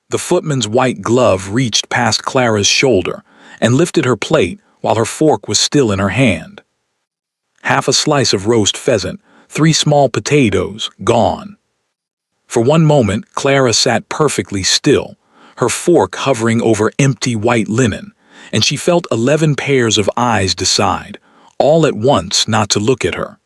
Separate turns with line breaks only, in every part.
The footman's white glove reached past Clara's shoulder and lifted her plate while her fork was still in her hand. Half a slice of roast pheasant, 3 small potatoes, gone. For one moment, Clara sat perfectly still, her fork hovering over empty white linen, and she felt 11 pairs of eyes decide, all at once, not to look at her.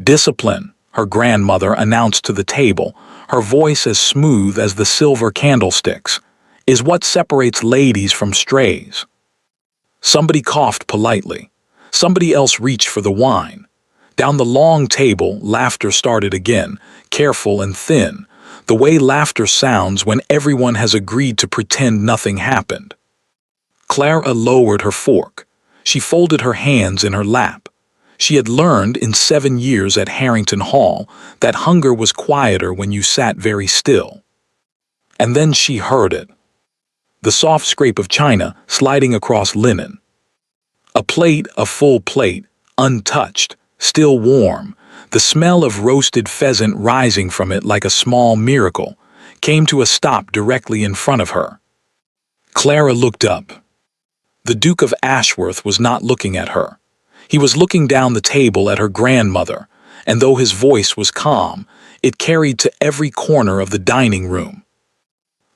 "Discipline," her grandmother announced to the table, her voice as smooth as the silver candlesticks, "is what separates ladies from strays." Somebody coughed politely. Somebody else reached for the wine. Down the long table, laughter started again, careful and thin, the way laughter sounds when everyone has agreed to pretend nothing happened. Clara lowered her fork. She folded her hands in her lap. She had learned in 7 years at Harrington Hall that hunger was quieter when you sat very still. And then she heard it. The soft scrape of china sliding across linen. A plate, a full plate, untouched, still warm, the smell of roasted pheasant rising from it like a small miracle, came to a stop directly in front of her. Clara looked up. The Duke of Ashworth was not looking at her. He was looking down the table at her grandmother, and though his voice was calm, it carried to every corner of the dining room.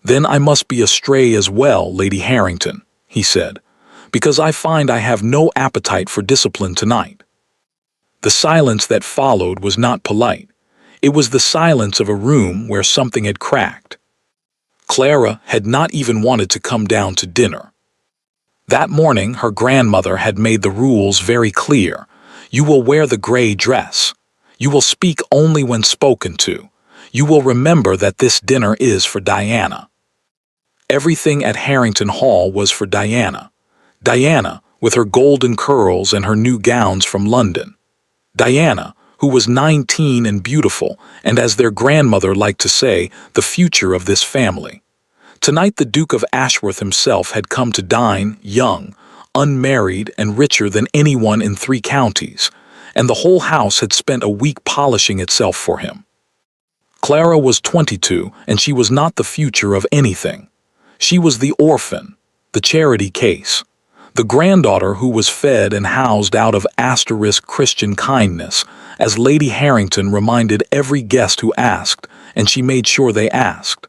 "Then I must be a stray as well, Lady Harrington," he said, "because I find I have no appetite for discipline tonight." The silence that followed was not polite. It was the silence of a room where something had cracked. Clara had not even wanted to come down to dinner. That morning, her grandmother had made the rules very clear. You will wear the gray dress. You will speak only when spoken to. You will remember that this dinner is for Diana. Everything at Harrington Hall was for Diana. Diana, with her golden curls and her new gowns from London. Diana, who was 19 and beautiful, and as their grandmother liked to say, the future of this family. Tonight the Duke of Ashworth himself had come to dine, young, unmarried, and richer than anyone in 3 counties, and the whole house had spent a week polishing itself for him. Clara was 22, and she was not the future of anything. She was the orphan, the charity case, the granddaughter who was fed and housed out of Christian kindness, as Lady Harrington reminded every guest who asked, and she made sure they asked.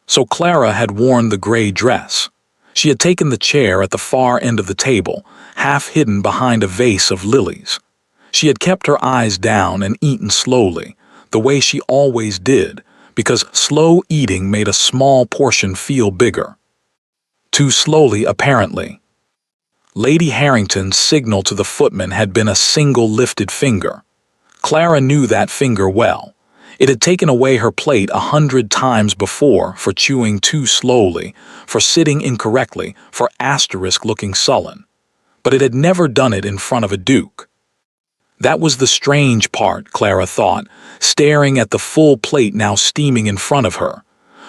So Clara had worn the gray dress. She had taken the chair at the far end of the table, half hidden behind a vase of lilies. She had kept her eyes down and eaten slowly, the way she always did, because slow eating made a small portion feel bigger. Too slowly, apparently. Lady Harrington's signal to the footman had been a single lifted finger. Clara knew that finger well. It had taken away her plate 100 times before for chewing too slowly, for sitting incorrectly, for looking sullen. But it had never done it in front of a duke. That was the strange part, Clara thought, staring at the full plate now steaming in front of her.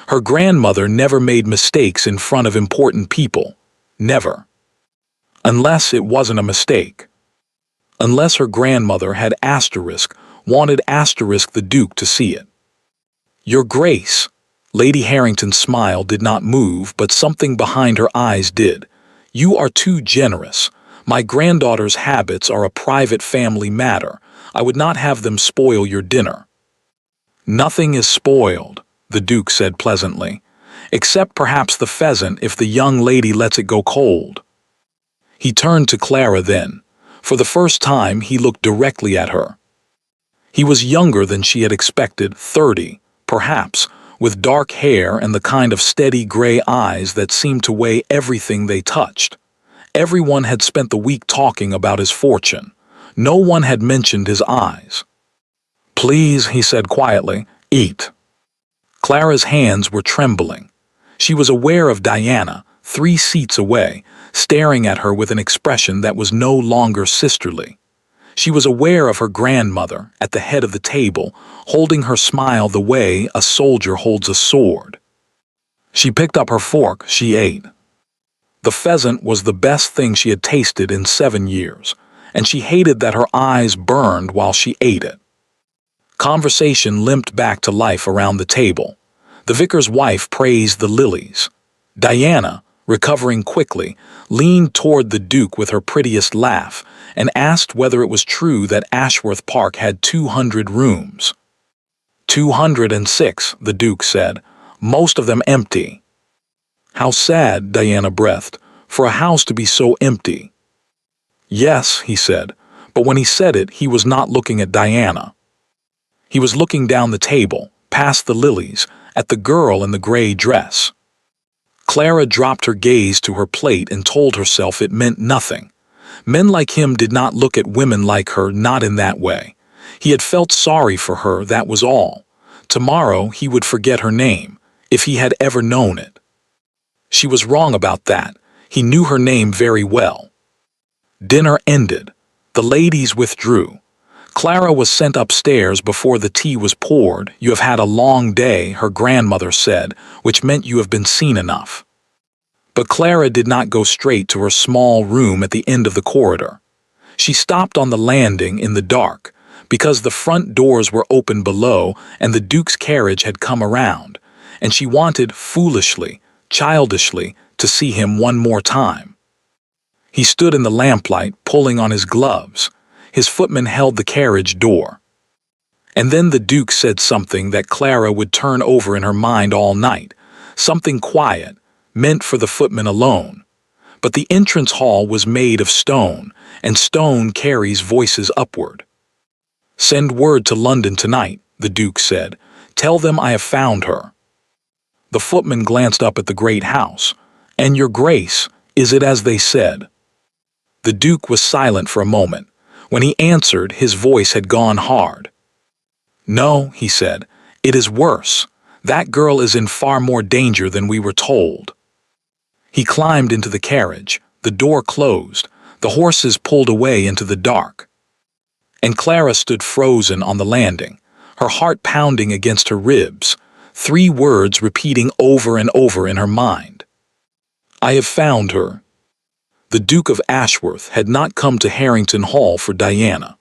Her grandmother never made mistakes in front of important people. Never. Unless it wasn't a mistake. Unless her grandmother had wanted the Duke to see it. "Your Grace." Lady Harrington's smile did not move, but something behind her eyes did. "You are too generous. My granddaughter's habits are a private family matter. I would not have them spoil your dinner." "Nothing is spoiled," the Duke said pleasantly, "except perhaps the pheasant if the young lady lets it go cold." He turned to Clara then. For the first time, he looked directly at her. He was younger than she had expected, 30, perhaps, with dark hair and the kind of steady gray eyes that seemed to weigh everything they touched. Everyone had spent the week talking about his fortune. No one had mentioned his eyes. "Please," he said quietly, "eat." Clara's hands were trembling. She was aware of Diana, 3 seats away, staring at her with an expression that was no longer sisterly. She was aware of her grandmother, at the head of the table, holding her smile the way a soldier holds a sword. She picked up her fork, she ate. The pheasant was the best thing she had tasted in 7 years, and she hated that her eyes burned while she ate it. Conversation limped back to life around the table. The vicar's wife praised the lilies. Diana, recovering quickly, leaned toward the Duke with her prettiest laugh and asked whether it was true that Ashworth Park had 200 rooms. 206, the Duke said, most of them empty. How sad, Diana breathed, for a house to be so empty. Yes, he said, but when he said it, he was not looking at Diana. He was looking down the table, past the lilies, at the girl in the gray dress. Clara dropped her gaze to her plate and told herself it meant nothing. Men like him did not look at women like her, not in that way. He had felt sorry for her, that was all. Tomorrow he would forget her name, if he had ever known it. She was wrong about that. He knew her name very well. Dinner ended. The ladies withdrew. Clara was sent upstairs before the tea was poured. You have had a long day, her grandmother said, which meant you have been seen enough. But Clara did not go straight to her small room at the end of the corridor. She stopped on the landing in the dark, because the front doors were open below and the Duke's carriage had come around, and she wanted, foolishly, childishly, to see him one more time. He stood in the lamplight, pulling on his gloves. His footman held the carriage door. And then the Duke said something that Clara would turn over in her mind all night, something quiet, meant for the footman alone. But the entrance hall was made of stone, and stone carries voices upward. Send word to London tonight, the Duke said. Tell them I have found her. The footman glanced up at the great house. And your grace, is it as they said? The Duke was silent for a moment. When he answered, his voice had gone hard. No, he said, it is worse. That girl is in far more danger than we were told. He climbed into the carriage. The door closed. The horses pulled away into the dark. And Clara stood frozen on the landing, her heart pounding against her ribs, 3 words repeating over and over in her mind. I have found her. The Duke of Ashworth had not come to Harrington Hall for Diana.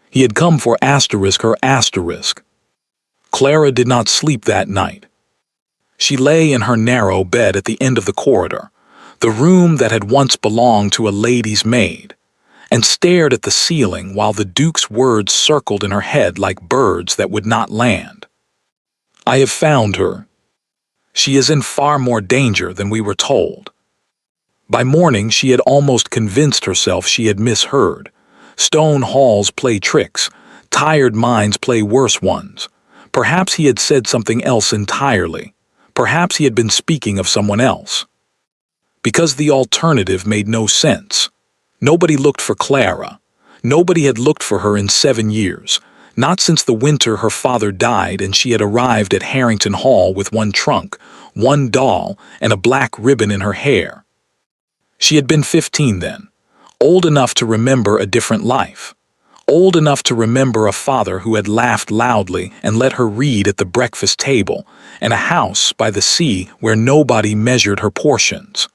He had come for her asterisk. Clara did not sleep that night. She lay in her narrow bed at the end of the corridor, the room that had once belonged to a lady's maid, and stared at the ceiling while the Duke's words circled in her head like birds that would not land. I have found her. She is in far more danger than we were told. By morning she had almost convinced herself she had misheard. Stone halls play tricks. Tired minds play worse ones. Perhaps he had said something else entirely. Perhaps he had been speaking of someone else. Because the alternative made no sense. Nobody looked for Clara. Nobody had looked for her in 7 years. Not since the winter her father died and she had arrived at Harrington Hall with 1 trunk, 1 doll, and a black ribbon in her hair. She had been 15 then, old enough to remember a different life, old enough to remember a father who had laughed loudly and let her read at the breakfast table, and a house by the sea where nobody measured her portions.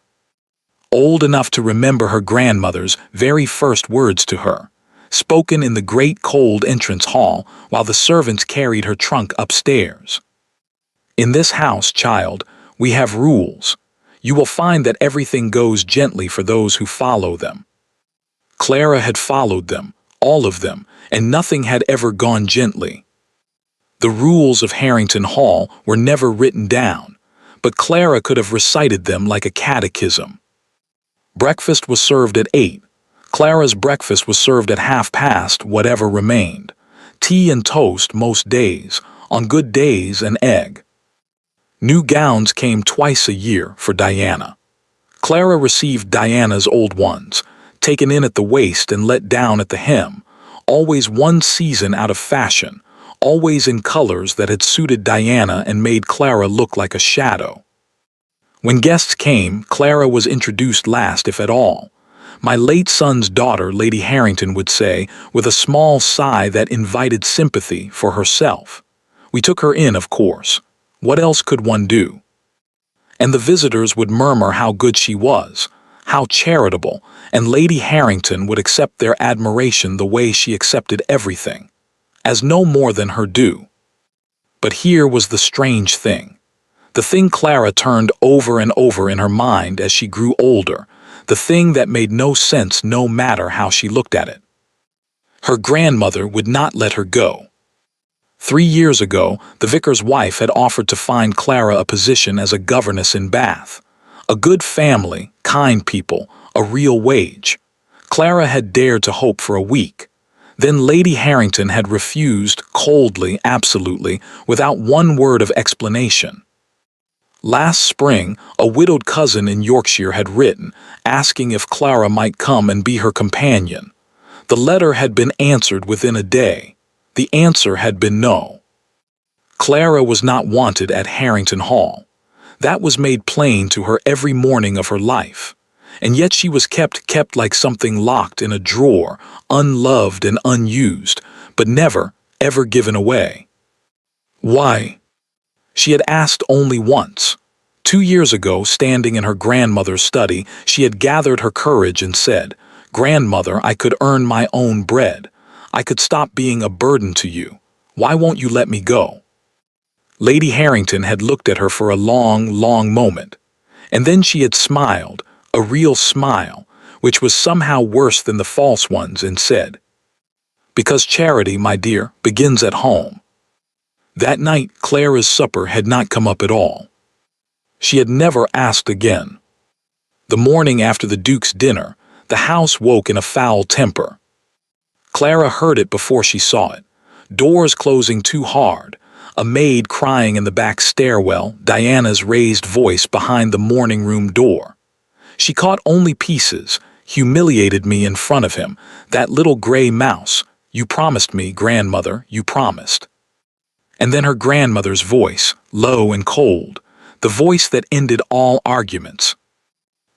Old enough to remember her grandmother's very first words to her, spoken in the great cold entrance hall while the servants carried her trunk upstairs. In this house, child, we have rules. You will find that everything goes gently for those who follow them. Clara had followed them, all of them, and nothing had ever gone gently. The rules of Harrington Hall were never written down, but Clara could have recited them like a catechism. Breakfast was served at 8. Clara's breakfast was served at 1:30, whatever remained. Tea and toast most days, on good days an egg. New gowns came twice a year for Diana. Clara received Diana's old ones, taken in at the waist and let down at the hem, always 1 season out of fashion, always in colors that had suited Diana and made Clara look like a shadow. When guests came, Clara was introduced last, if at all. My late son's daughter, Lady Harrington would say, with a small sigh that invited sympathy for herself. We took her in, of course. What else could one do? And the visitors would murmur how good she was, how charitable, and Lady Harrington would accept their admiration the way she accepted everything, as no more than her due. But here was the strange thing. The thing Clara turned over and over in her mind as she grew older, the thing that made no sense no matter how she looked at it. Her grandmother would not let her go. 3 years ago, the vicar's wife had offered to find Clara a position as a governess in Bath. A good family, kind people, a real wage. Clara had dared to hope for a week. Then Lady Harrington had refused coldly, absolutely, without one word of explanation. Last spring, a widowed cousin in Yorkshire had written, asking if Clara might come and be her companion. The letter had been answered within a day. The answer had been no. Clara was not wanted at Harrington Hall. That was made plain to her every morning of her life. And yet she was kept like something locked in a drawer, unloved and unused, but never, ever given away. Why? She had asked only once. 2 years ago, standing in her grandmother's study, she had gathered her courage and said, "Grandmother, I could earn my own bread. I could stop being a burden to you. Why won't you let me go?" Lady Harrington had looked at her for a long, long moment, and then she had smiled, a real smile, which was somehow worse than the false ones, and said, "Because charity, my dear, begins at home." That night, Clara's supper had not come up at all. She had never asked again. The morning after the Duke's dinner, the house woke in a foul temper. Clara heard it before she saw it. Doors closing too hard, a maid crying in the back stairwell, Diana's raised voice behind the morning room door. She caught only pieces, humiliated me in front of him, that little gray mouse. "You promised me, grandmother, you promised." And then her grandmother's voice, low and cold, the voice that ended all arguments.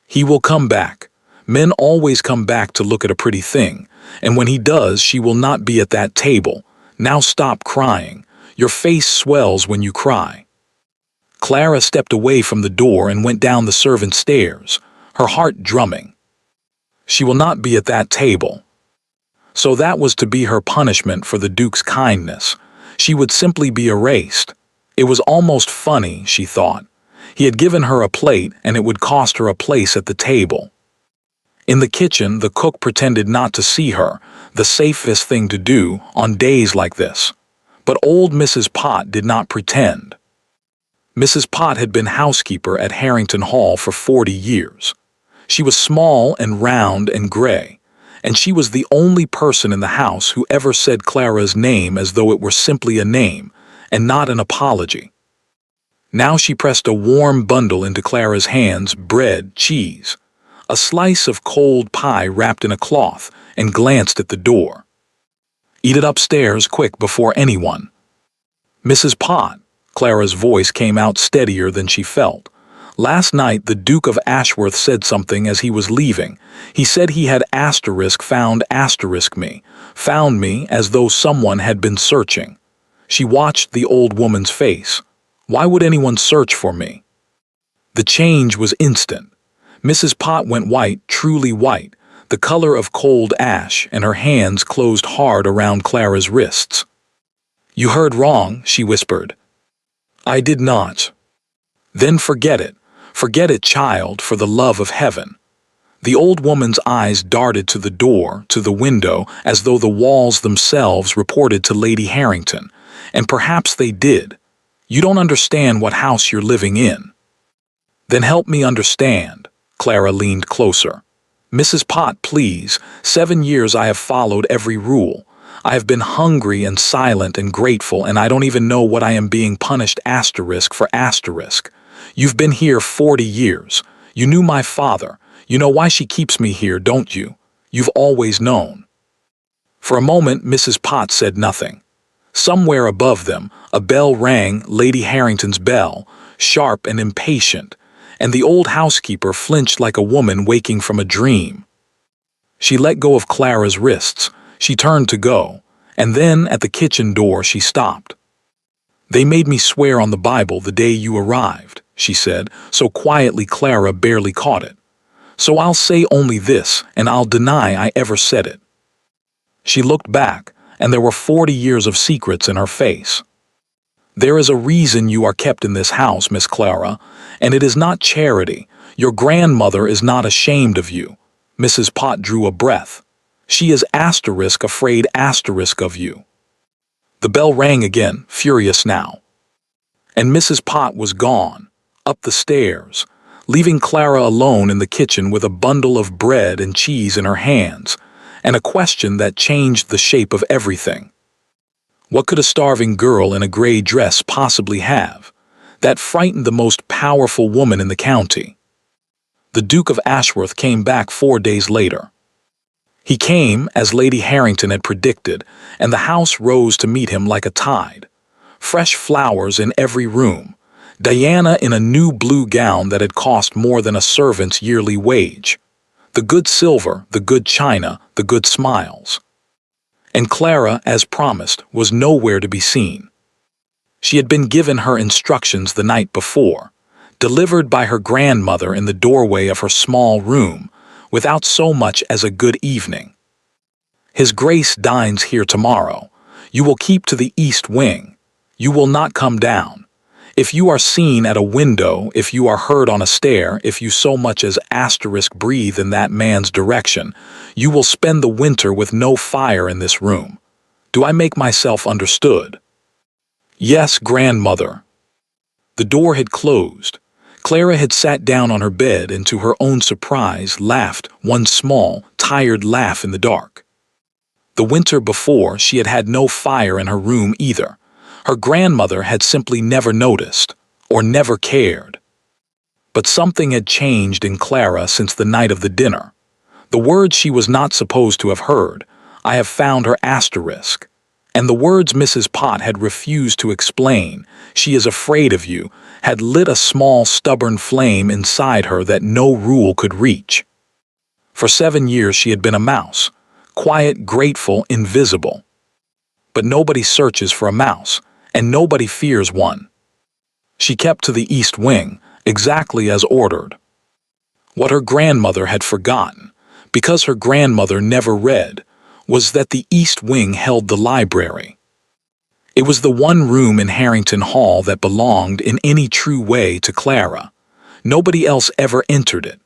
"He will come back. Men always come back to look at a pretty thing, and when he does, she will not be at that table. Now stop crying. Your face swells when you cry." Clara stepped away from the door and went down the servants' stairs, her heart drumming. She will not be at that table. So that was to be her punishment for the Duke's kindness. She would simply be erased. It was almost funny, she thought. He had given her a plate, and it would cost her a place at the table. In the kitchen, the cook pretended not to see her, the safest thing to do on days like this. But old Mrs. Pott did not pretend. Mrs. Pott had been housekeeper at Harrington Hall for 40 years. She was small and round and gray, and she was the only person in the house who ever said Clara's name as though it were simply a name, and not an apology. Now she pressed a warm bundle into Clara's hands, bread, cheese, a slice of cold pie wrapped in a cloth, and glanced at the door. "Eat it upstairs, quick, before anyone." "Mrs. Pott," Clara's voice came out steadier than she felt. "Last night the Duke of Ashworth said something as he was leaving. He said he had found me as though someone had been searching." She watched the old woman's face. "Why would anyone search for me?" The change was instant. Mrs. Pott went white, truly white, the color of cold ash, and her hands closed hard around Clara's wrists. "You heard wrong," she whispered. "I did not." "Then forget it. Forget it, child, for the love of heaven." The old woman's eyes darted to the door, to the window, as though the walls themselves reported to Lady Harrington. And perhaps they did. "You don't understand what house you're living in." "Then help me understand." Clara leaned closer. "Mrs. Pott, please. 7 years I have followed every rule. I have been hungry and silent and grateful, and I don't even know what I am being punished for. You've been here 40 years. You knew my father. You know why she keeps me here, don't you? You've always known." For a moment, Mrs. Pott said nothing. Somewhere above them, a bell rang, Lady Harrington's bell, sharp and impatient, and the old housekeeper flinched like a woman waking from a dream. She let go of Clara's wrists. She turned to go, and then at the kitchen door she stopped. "They made me swear on the Bible the day you arrived," she said, so quietly Clara barely caught it. "So I'll say only this, and I'll deny I ever said it." She looked back, and there were 40 years of secrets in her face. There is a reason you are kept in this house, Miss Clara, and it is not charity. Your grandmother is not ashamed of you." Mrs. Pott drew a breath. "She is afraid of you." The bell rang again, furious now. And Mrs. Pott was gone, up the stairs, leaving Clara alone in the kitchen with a bundle of bread and cheese in her hands, and a question that changed the shape of everything. What could a starving girl in a gray dress possibly have that frightened the most powerful woman in the county? The Duke of Ashworth came back 4 days later. He came, as Lady Harrington had predicted, and the house rose to meet him like a tide. Fresh flowers in every room, Diana in a new blue gown that had cost more than a servant's yearly wage, the good silver, the good china, the good smiles. And Clara, as promised, was nowhere to be seen. She had been given her instructions the night before, delivered by her grandmother in the doorway of her small room, without so much as a good evening. "His Grace dines here tomorrow. You will keep to the east wing. You will not come down. If you are seen at a window, if you are heard on a stair, if you so much as breathe in that man's direction, you will spend the winter with no fire in this room. Do I make myself understood?" "Yes, grandmother." The door had closed. Clara had sat down on her bed and, to her own surprise, laughed one small, tired laugh in the dark. The winter before, she had had no fire in her room either. Her grandmother had simply never noticed, or never cared. But something had changed in Clara since the night of the dinner. The words she was not supposed to have heard, "I have found her asterisk," and the words Mrs. Pott had refused to explain, "She is afraid of you," had lit a small, stubborn flame inside her that no rule could reach. For 7 years she had been a mouse, quiet, grateful, invisible. But nobody searches for a mouse, and nobody fears one. She kept to the east wing, exactly as ordered. What her grandmother had forgotten, because her grandmother never read, was that the east wing held the library. It was the one room in Harrington Hall that belonged in any true way to Clara. Nobody else ever entered it.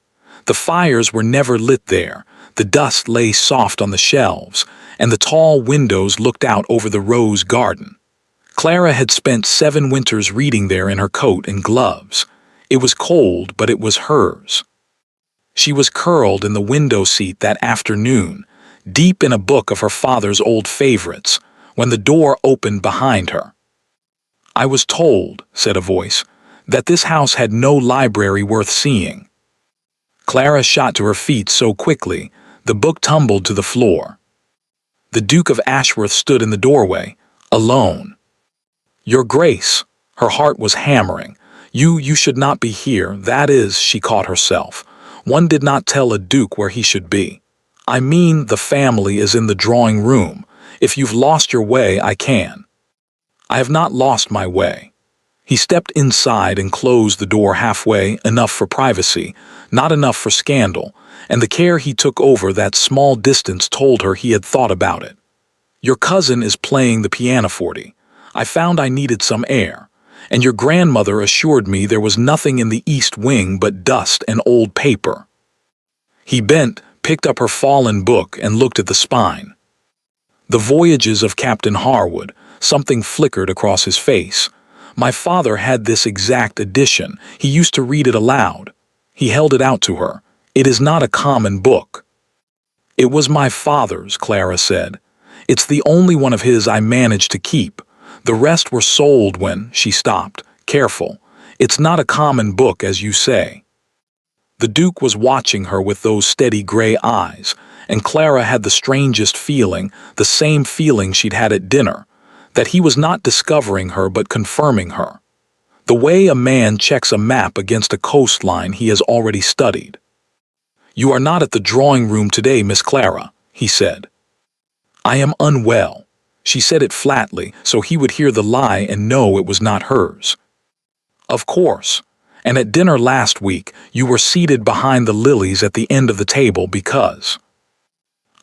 The fires were never lit there, the dust lay soft on the shelves, and the tall windows looked out over the rose garden. Clara had spent 7 winters reading there in her coat and gloves. It was cold, but it was hers. She was curled in the window seat that afternoon, deep in a book of her father's old favorites, when the door opened behind her. "I was told," said a voice, "that this house had no library worth seeing." Clara shot to her feet so quickly, the book tumbled to the floor. The Duke of Ashworth stood in the doorway, alone. "Your Grace," her heart was hammering. You should not be here, that is," she caught herself. "One did not tell a duke where he should be. I mean, the family is in the drawing room. If you've lost your way, I can." "I have not lost my way." He stepped inside and closed the door halfway, enough for privacy, not enough for scandal, and the care he took over that small distance told her he had thought about it. "Your cousin is playing the pianoforte. I found I needed some air, and your grandmother assured me there was nothing in the east wing but dust and old paper." He bent, picked up her fallen book, and looked at the spine. "The Voyages of Captain Harwood," something flickered across his face. "My father had this exact edition. He used to read it aloud." He held it out to her. "It is not a common book." "It was my father's," Clara said. "It's the only one of his I managed to keep. The rest were sold when—" She stopped, careful. "It's not a common book, as you say." The Duke was watching her with those steady gray eyes, and Clara had the strangest feeling, the same feeling she'd had at dinner, that he was not discovering her but confirming her. The way a man checks a map against a coastline he has already studied. "You are not at the drawing room today, Miss Clara," he said. "I am unwell." She said it flatly, so he would hear the lie and know it was not hers. "Of course. And at dinner last week, you were seated behind the lilies at the end of the table because—"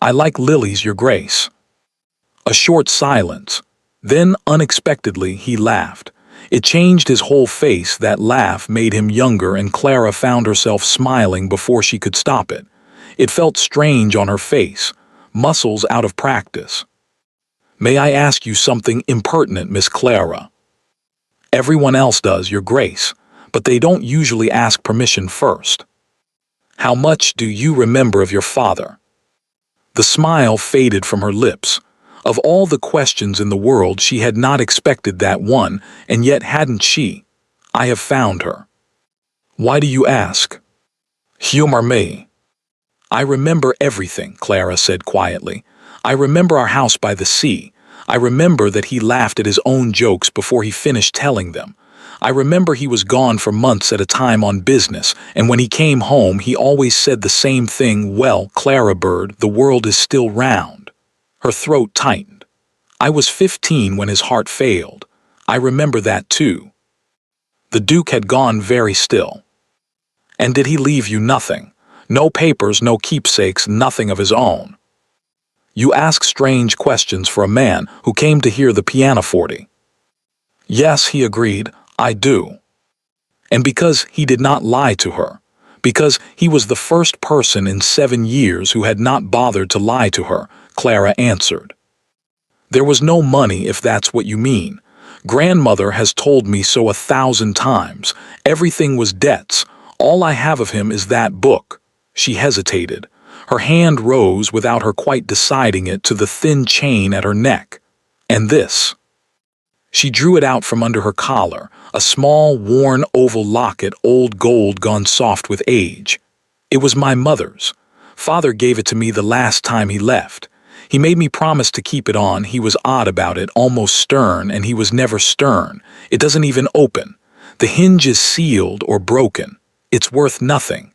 "I like lilies, Your Grace." A short silence. Then, unexpectedly, he laughed. It changed his whole face. That laugh made him younger, and Clara found herself smiling before she could stop it. It felt strange on her face, muscles out of practice. "May I ask you something impertinent, Miss Clara?" "Everyone else does, Your Grace, but they don't usually ask permission first." "How much do you remember of your father?" The smile faded from her lips. Of all the questions in the world, she had not expected that one, and yet hadn't she? "I have found her." "Why do you ask?" "Humor me." "I remember everything," Clara said quietly. "I remember our house by the sea. I remember that he laughed at his own jokes before he finished telling them. I remember he was gone for months at a time on business, and when he came home he always said the same thing, 'Well, Clara Bird, the world is still round.'" Her throat tightened. "I was 15 when his heart failed. I remember that too." The Duke had gone very still. "And did he leave you nothing? No papers, no keepsakes, nothing of his own?" "You ask strange questions for a man who came to hear the pianoforte." "Yes," he agreed, "I do." And because he did not lie to her, because he was the first person in 7 years who had not bothered to lie to her, Clara answered. "There was no money, if that's what you mean. Grandmother has told me so 1,000 times. Everything was debts. All I have of him is that book." She hesitated. Her hand rose without her quite deciding it to the thin chain at her neck. "And this." She drew it out from under her collar, a small, worn oval locket, old gold gone soft with age. "It was my mother's. Father gave it to me the last time he left. He made me promise to keep it on. He was odd about it, almost stern, and he was never stern. It doesn't even open. The hinge is sealed or broken. It's worth nothing.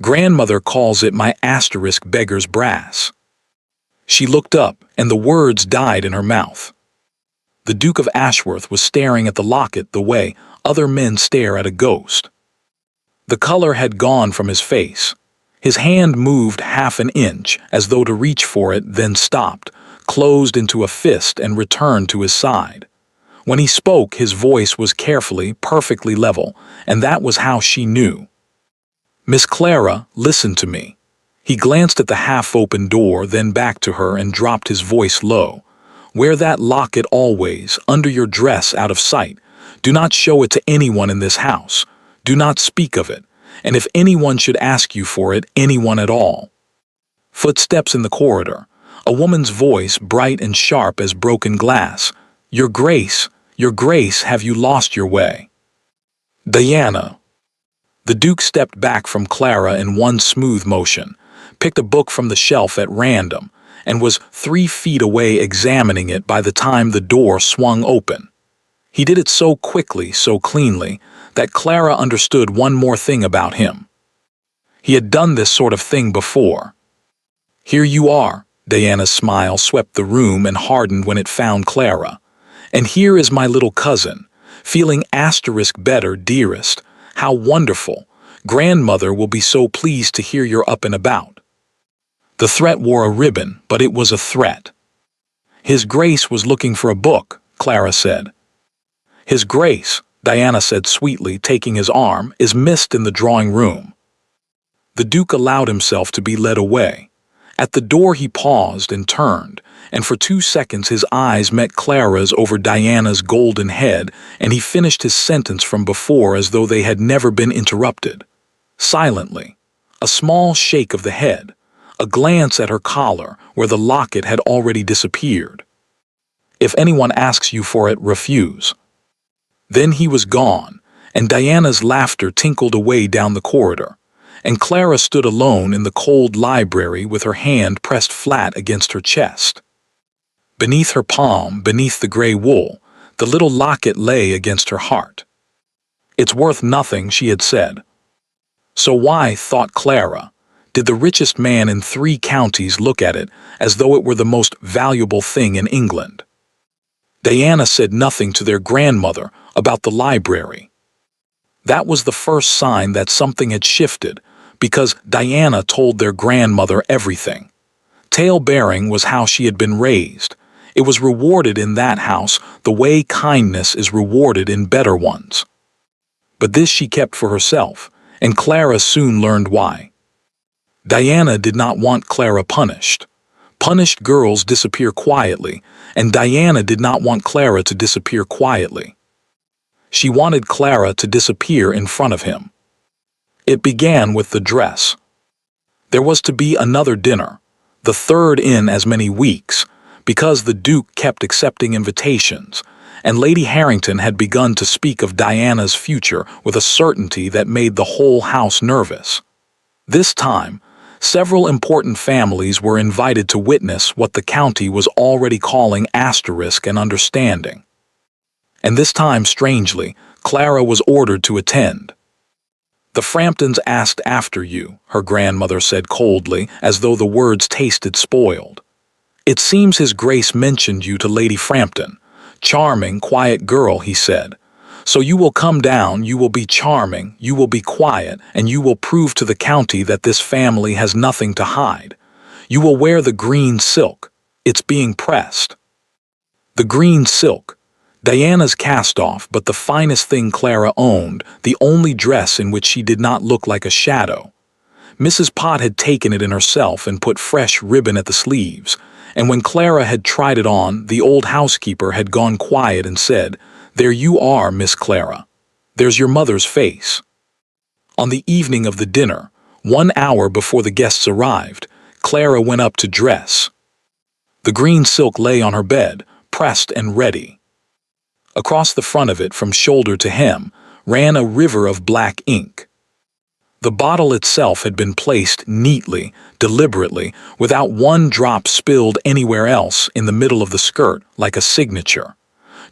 Grandmother calls it my asterisk beggar's brass." She looked up, and the words died in her mouth. The Duke of Ashworth was staring at the locket the way other men stare at a ghost. The color had gone from his face. His hand moved half an inch, as though to reach for it, then stopped, closed into a fist, and returned to his side. When he spoke, his voice was carefully, perfectly level, and that was how she knew. "Miss Clara, listen to me." He glanced at the half-open door, then back to her, and dropped his voice low. "Wear that locket always, under your dress, out of sight. Do not show it to anyone in this house. Do not speak of it. And if anyone should ask you for it, anyone at all." Footsteps in the corridor. A woman's voice, bright and sharp as broken glass. Your Grace, have you lost your way?" "Diana." The Duke stepped back from Clara in one smooth motion, picked a book from the shelf at random, and was 3 feet away examining it by the time the door swung open. He did it so quickly, so cleanly, that Clara understood one more thing about him. He had done this sort of thing before. "Here you are." Diana's smile swept the room and hardened when it found Clara. "And here is my little cousin, feeling asterisk better, dearest. How wonderful. Grandmother will be so pleased to hear you're up and about." The threat wore a ribbon, but it was a threat. "His Grace was looking for a book," Clara said. "His Grace," Diana said sweetly, taking his arm, "is missed in the drawing room." The Duke allowed himself to be led away. At the door he paused and turned, and for 2 seconds his eyes met Clara's over Diana's golden head, and he finished his sentence from before as though they had never been interrupted. Silently. A small shake of the head. A glance at her collar, where the locket had already disappeared. "If anyone asks you for it, refuse." Then he was gone, and Diana's laughter tinkled away down the corridor, and Clara stood alone in the cold library with her hand pressed flat against her chest. Beneath her palm, beneath the gray wool, the little locket lay against her heart. "It's worth nothing," she had said. So why, thought Clara, did the richest man in 3 counties look at it as though it were the most valuable thing in England? Diana said nothing to their grandmother about the library. That was the first sign that something had shifted, because Diana told their grandmother everything. Tale-bearing was how she had been raised. It was rewarded in that house the way kindness is rewarded in better ones. But this she kept for herself, and Clara soon learned why. Diana did not want Clara punished. Punished girls disappear quietly, and Diana did not want Clara to disappear quietly. She wanted Clara to disappear in front of him. It began with the dress. There was to be another dinner, the third in as many weeks, because the Duke kept accepting invitations, and Lady Harrington had begun to speak of Diana's future with a certainty that made the whole house nervous. This time, several important families were invited to witness what the county was already calling asterisk and understanding. And this time, strangely, Clara was ordered to attend. "The Framptons asked after you," her grandmother said coldly, as though the words tasted spoiled. "It seems His Grace mentioned you to Lady Frampton. Charming, quiet girl," he said. "So you will come down, you will be charming, you will be quiet, and you will prove to the county that this family has nothing to hide. You will wear the green silk. It's being pressed." The green silk. Diana's cast-off, but the finest thing Clara owned, the only dress in which she did not look like a shadow. Mrs. Pott had taken it in herself and put fresh ribbon at the sleeves, and when Clara had tried it on, the old housekeeper had gone quiet and said, "There you are, Miss Clara. There's your mother's face." On the evening of the dinner, 1 hour before the guests arrived, Clara went up to dress. The green silk lay on her bed, pressed and ready. Across the front of it, from shoulder to hem, ran a river of black ink. The bottle itself had been placed neatly, deliberately, without one drop spilled anywhere else in the middle of the skirt, like a signature.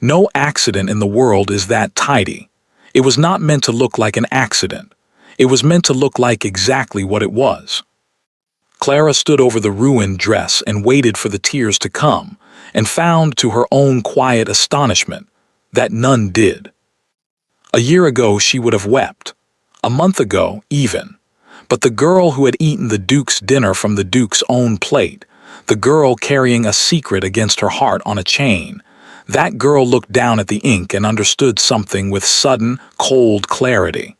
No accident in the world is that tidy. It was not meant to look like an accident. It was meant to look like exactly what it was. Clara stood over the ruined dress and waited for the tears to come, and found, to her own quiet astonishment, that none did. A year ago she would have wept. A month ago, even. But the girl who had eaten the Duke's dinner from the Duke's own plate, the girl carrying a secret against her heart on a chain, that girl looked down at the ink and understood something with sudden, cold clarity.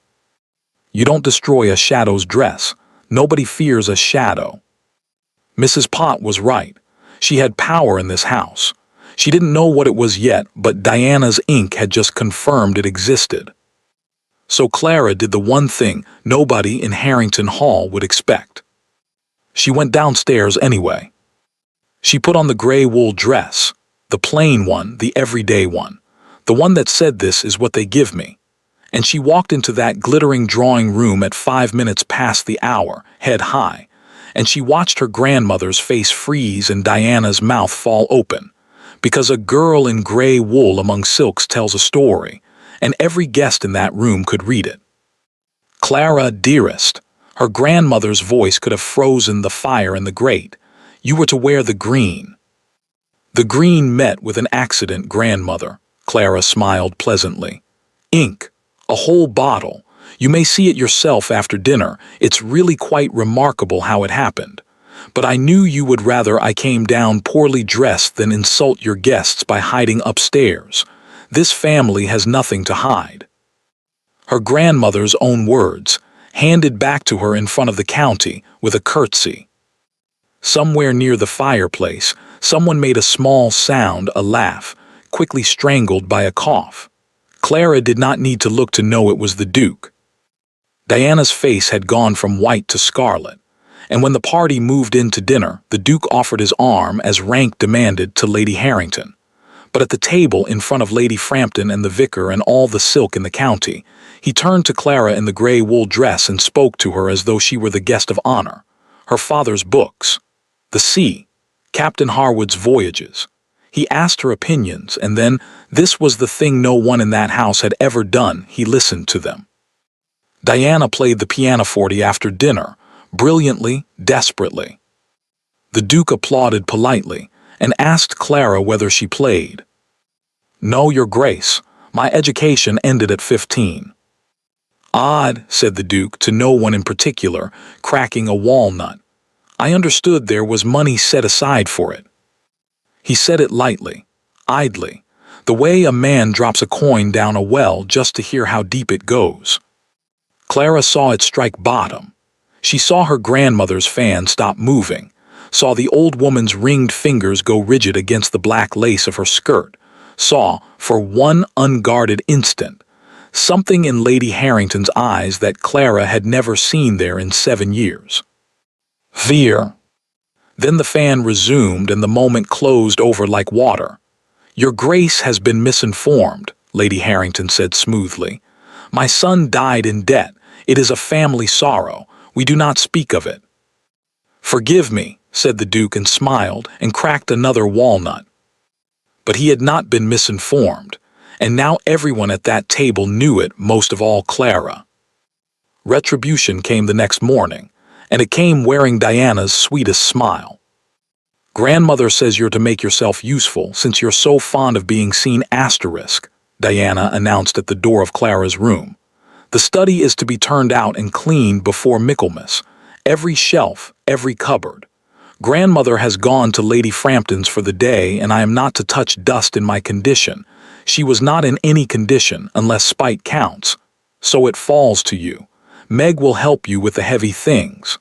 You don't destroy a shadow's dress. Nobody fears a shadow. Mrs. Pott was right. She had power in this house. She didn't know what it was yet, but Diana's ink had just confirmed it existed. So Clara did the one thing nobody in Harrington Hall would expect. She went downstairs anyway. She put on the gray wool dress, the plain one, the everyday one, the one that said "This is what they give me." And she walked into that glittering drawing room at 5 minutes past the hour, head high, and she watched her grandmother's face freeze and Diana's mouth fall open. Because a girl in gray wool among silks tells a story, and every guest in that room could read it. "Clara, dearest," her grandmother's voice could have frozen the fire in the grate, "you were to wear the green." The green met with an accident, grandmother, Clara smiled pleasantly. "Ink, a whole bottle. You may see it yourself after dinner. It's really quite remarkable how it happened. But I knew you would rather I came down poorly dressed than insult your guests by hiding upstairs. This family has nothing to hide." Her grandmother's own words, handed back to her in front of the county with a curtsy. Somewhere near the fireplace, someone made a small sound, a laugh, quickly strangled by a cough. Clara did not need to look to know it was the Duke. Diana's face had gone from white to scarlet, and when the party moved in to dinner, the Duke offered his arm, as rank demanded, to Lady Harrington. But at the table in front of Lady Frampton and the vicar and all the silk in the county, he turned to Clara in the gray wool dress and spoke to her as though she were the guest of honor. Her father's books, the sea, Captain Harwood's voyages. He asked her opinions, and then, this was the thing no one in that house had ever done, he listened to them. Diana played the pianoforte after dinner, brilliantly, desperately. The Duke applauded politely, and asked Clara whether she played. "No, Your Grace. My education ended at 15. "Odd," said the Duke, to no one in particular, cracking a walnut. "I understood there was money set aside for it." He said it lightly, idly, the way a man drops a coin down a well just to hear how deep it goes. Clara saw it strike bottom. She saw her grandmother's fan stop moving, saw the old woman's ringed fingers go rigid against the black lace of her skirt, saw, for one unguarded instant, something in Lady Harrington's eyes that Clara had never seen there in 7 years. Fear. Then the fan resumed and the moment closed over like water. "Your Grace has been misinformed," Lady Harrington said smoothly. "My son died in debt. It is a family sorrow. We do not speak of it." "Forgive me," said the Duke and smiled and cracked another walnut. But he had not been misinformed, and now everyone at that table knew it, most of all Clara. Retribution came the next morning, and it came wearing Diana's sweetest smile. "Grandmother says you're to make yourself useful since you're so fond of being seen asterisk," Diana announced at the door of Clara's room. "The study is to be turned out and cleaned before Michaelmas, every shelf, every cupboard. Grandmother has gone to Lady Frampton's for the day, and I am not to touch dust in my condition. She was not in any condition unless spite counts. So it falls to you. Meg will help you with the heavy things."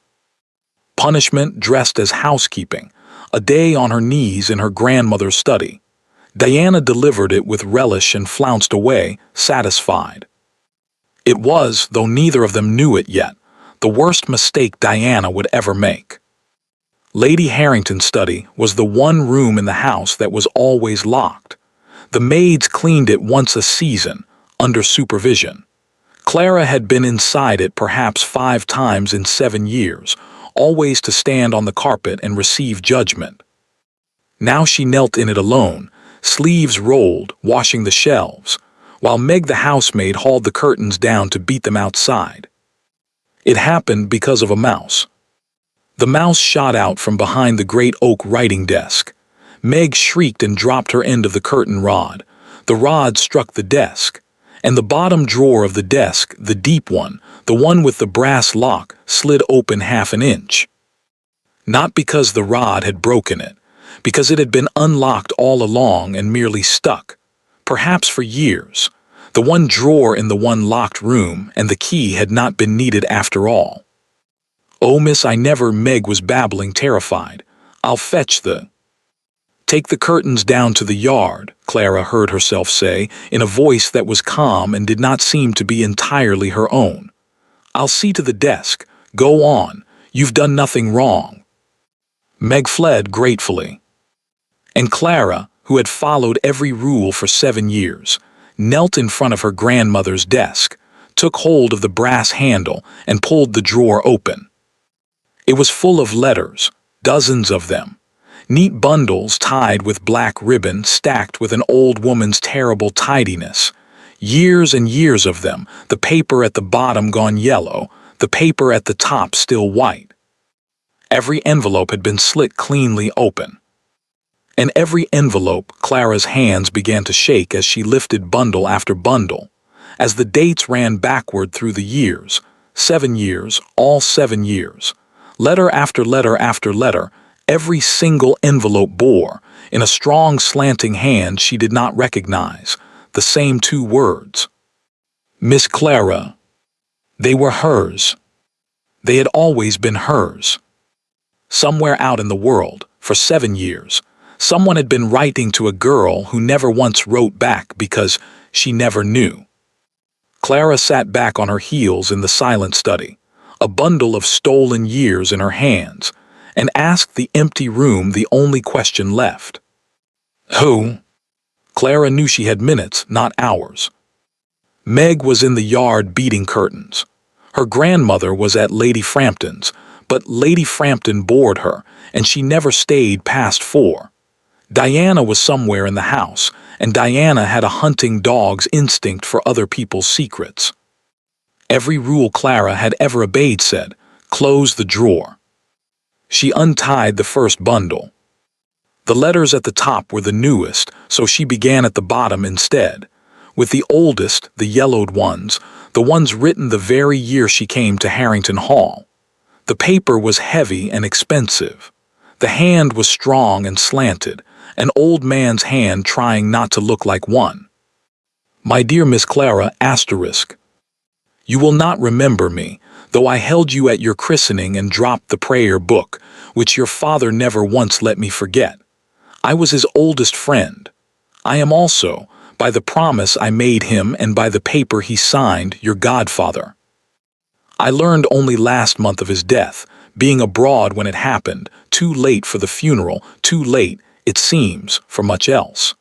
Punishment dressed as housekeeping, a day on her knees in her grandmother's study. Diana delivered it with relish and flounced away, satisfied. It was, though neither of them knew it yet, the worst mistake Diana would ever make. Lady Harrington's study was the one room in the house that was always locked. The maids cleaned it once a season, under supervision. Clara had been inside it perhaps 5 times in 7 years, always to stand on the carpet and receive judgment. Now she knelt in it alone, sleeves rolled, washing the shelves, while Meg the housemaid hauled the curtains down to beat them outside. It happened because of a mouse. The mouse shot out from behind the great oak writing desk. Meg shrieked and dropped her end of the curtain rod. The rod struck the desk, and the bottom drawer of the desk, the deep one, the one with the brass lock, slid open 1/2 inch. Not because the rod had broken it, because it had been unlocked all along and merely stuck, perhaps for years, the one drawer in the one locked room, and the key had not been needed after all. "Oh, miss, I never," Meg was babbling, terrified. "I'll fetch the—" "Take the curtains down to the yard," Clara heard herself say, in a voice that was calm and did not seem to be entirely her own. "I'll see to the desk. Go on. You've done nothing wrong." Meg fled gratefully. And Clara, who had followed every rule for 7 years, knelt in front of her grandmother's desk, took hold of the brass handle, and pulled the drawer open. It was full of letters, dozens of them. Neat bundles tied with black ribbon stacked with an old woman's terrible tidiness. Years and years of them, the paper at the bottom gone yellow, the paper at the top still white. Every envelope had been slit cleanly open. And every envelope, Clara's hands began to shake as she lifted bundle after bundle, as the dates ran backward through the years, 7 years, all 7 years. Letter after letter after letter, every single envelope bore, in a strong slanting hand she did not recognize, the same 2 words. Miss Clara. They were hers. They had always been hers. Somewhere out in the world, for 7 years, someone had been writing to a girl who never once wrote back because she never knew. Clara sat back on her heels in the silent study, a bundle of stolen years in her hands, and asked the empty room the only question left. Who? Clara knew she had minutes, not hours. Meg was in the yard beating curtains. Her grandmother was at Lady Frampton's, but Lady Frampton bored her, and she never stayed past 4. Diana was somewhere in the house, and Diana had a hunting dog's instinct for other people's secrets. Every rule Clara had ever obeyed said, "Close the drawer." She untied the first bundle. The letters at the top were the newest, so she began at the bottom instead, with the oldest, the yellowed ones, the ones written the very year she came to Harrington Hall. The paper was heavy and expensive. The hand was strong and slanted, an old man's hand trying not to look like one. My dear Miss Clara, asterisk. You will not remember me, though I held you at your christening and dropped the prayer book, which your father never once let me forget. I was his oldest friend. I am also, by the promise I made him and by the paper he signed, your godfather. I learned only last month of his death, being abroad when it happened, too late for the funeral, too late, it seems, for much else.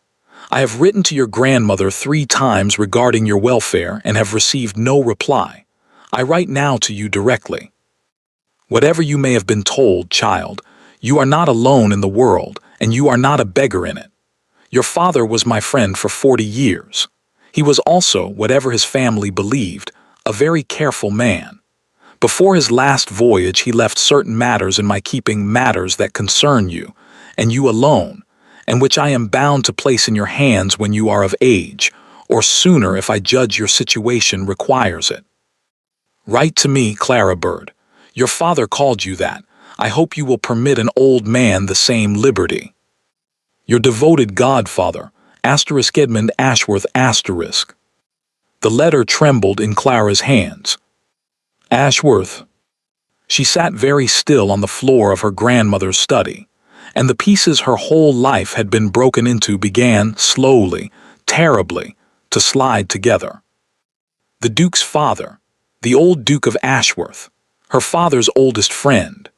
I have written to your grandmother 3 times regarding your welfare and have received no reply. I write now to you directly. Whatever you may have been told, child, you are not alone in the world, and you are not a beggar in it. Your father was my friend for 40 years. He was also, whatever his family believed, a very careful man. Before his last voyage he left certain matters in my keeping, matters that concern you, and you alone, and which I am bound to place in your hands when you are of age, or sooner if I judge your situation requires it. Write to me, Clara Bird. Your father called you that. I hope you will permit an old man the same liberty. Your devoted godfather, Edmund Ashworth, asterisk. The letter trembled in Clara's hands. Ashworth. She sat very still on the floor of her grandmother's study, and the pieces her whole life had been broken into began, slowly, terribly, to slide together. The Duke's father, the old Duke of Ashworth, her father's oldest friend.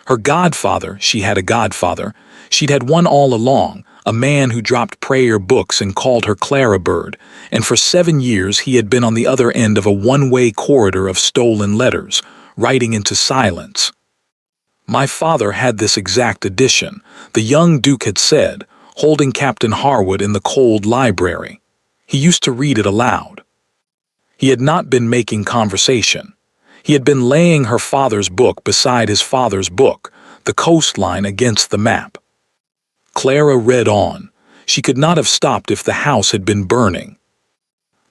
Her godfather, she had a godfather, she'd had one all along, a man who dropped prayer books and called her Clara Bird, and for 7 years he had been on the other end of a one-way corridor of stolen letters, writing into silence. My father had this exact edition, the young Duke had said, holding Captain Harwood in the cold library. He used to read it aloud. He had not been making conversation. He had been laying her father's book beside his father's book, the coastline against the map. Clara read on. She could not have stopped if the house had been burning.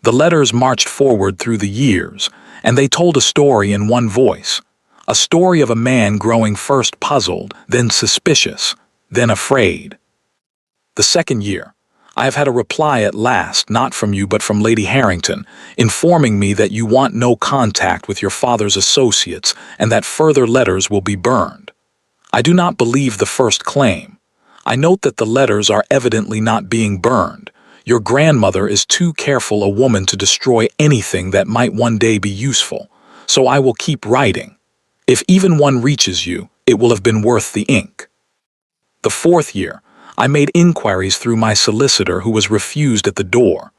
The letters marched forward through the years, and they told a story in one voice, a story of a man growing first puzzled, then suspicious, then afraid. The 2nd year, I have had a reply at last, not from you but from Lady Harrington, informing me that you want no contact with your father's associates and that further letters will be burned. I do not believe the first claim. I note that the letters are evidently not being burned. Your grandmother is too careful a woman to destroy anything that might one day be useful, so I will keep writing. If even one reaches you, it will have been worth the ink. The 4th year, I made inquiries through my solicitor who was refused at the door.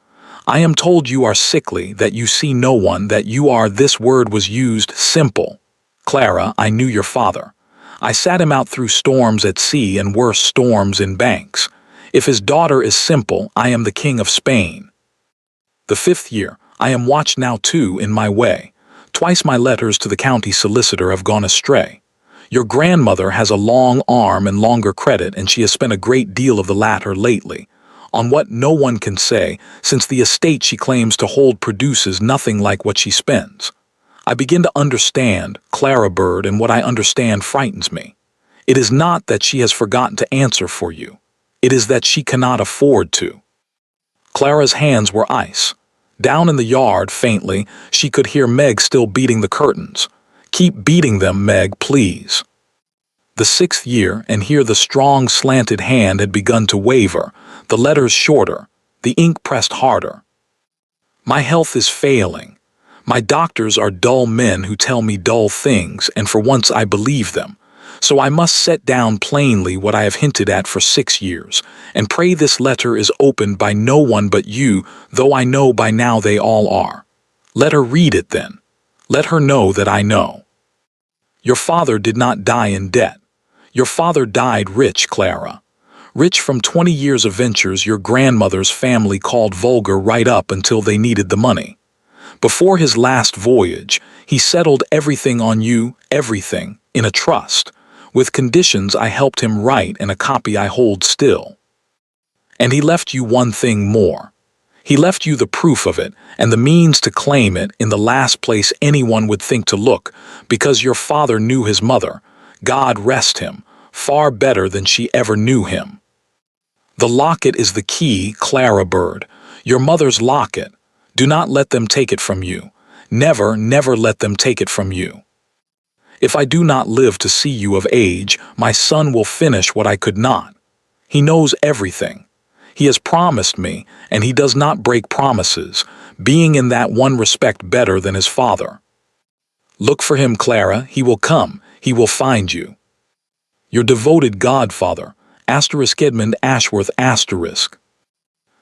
I am told you are sickly, that you see no one, that you are, this word was used, simple. Clara, I knew your father. I sat him out through storms at sea and worse storms in banks. If his daughter is simple, I am the King of Spain. The 5th year, I am watched now too in my way. Twice my letters to the county solicitor have gone astray. Your grandmother has a long arm and longer credit, and she has spent a great deal of the latter lately, on what no one can say, since the estate she claims to hold produces nothing like what she spends. I begin to understand, Clara Bird, and what I understand frightens me. It is not that she has forgotten to answer for you. It is that she cannot afford to. Clara's hands were ice. Down in the yard, faintly, she could hear Meg still beating the curtains. Keep beating them, Meg, please. The 6th year, and here the strong, slanted hand had begun to waver, the letters shorter, the ink pressed harder. My health is failing. My doctors are dull men who tell me dull things, and for once I believe them. So I must set down plainly what I have hinted at for 6 years, and pray this letter is opened by no one but you, though I know by now they all are. Let her read it then. Let her know that I know. Your father did not die in debt. Your father died rich, Clara. Rich from 20 years of ventures your grandmother's family called vulgar right up until they needed the money. Before his last voyage, he settled everything on you, everything, in a trust, with conditions I helped him write and a copy I hold still. And he left you one thing more. He left you the proof of it and the means to claim it in the last place anyone would think to look, because your father knew his mother, God rest him, far better than she ever knew him. The locket is the key, Clara Bird. Your mother's locket. Do not let them take it from you. Never, never let them take it from you. If I do not live to see you of age, my son will finish what I could not. He knows everything. He has promised me, and he does not break promises, being in that one respect better than his father. Look for him, Clara. He will come. He will find you. Your devoted godfather, Edmund Ashworth.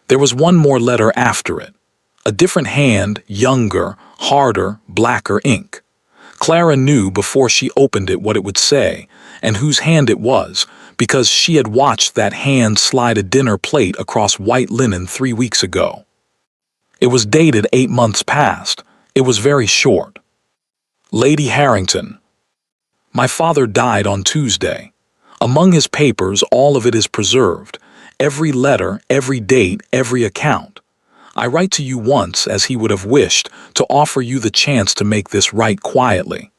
There was one more letter after it. A different hand, younger, harder, blacker ink. Clara knew before she opened it what it would say, and whose hand it was, because she had watched that hand slide a dinner plate across white linen 3 weeks ago. It was dated 8 months past. It was very short. Lady Harrington. My father died on Tuesday. Among his papers, all of it is preserved. Every letter, every date, every account. I write to you once, as he would have wished, to offer you the chance to make this right quietly.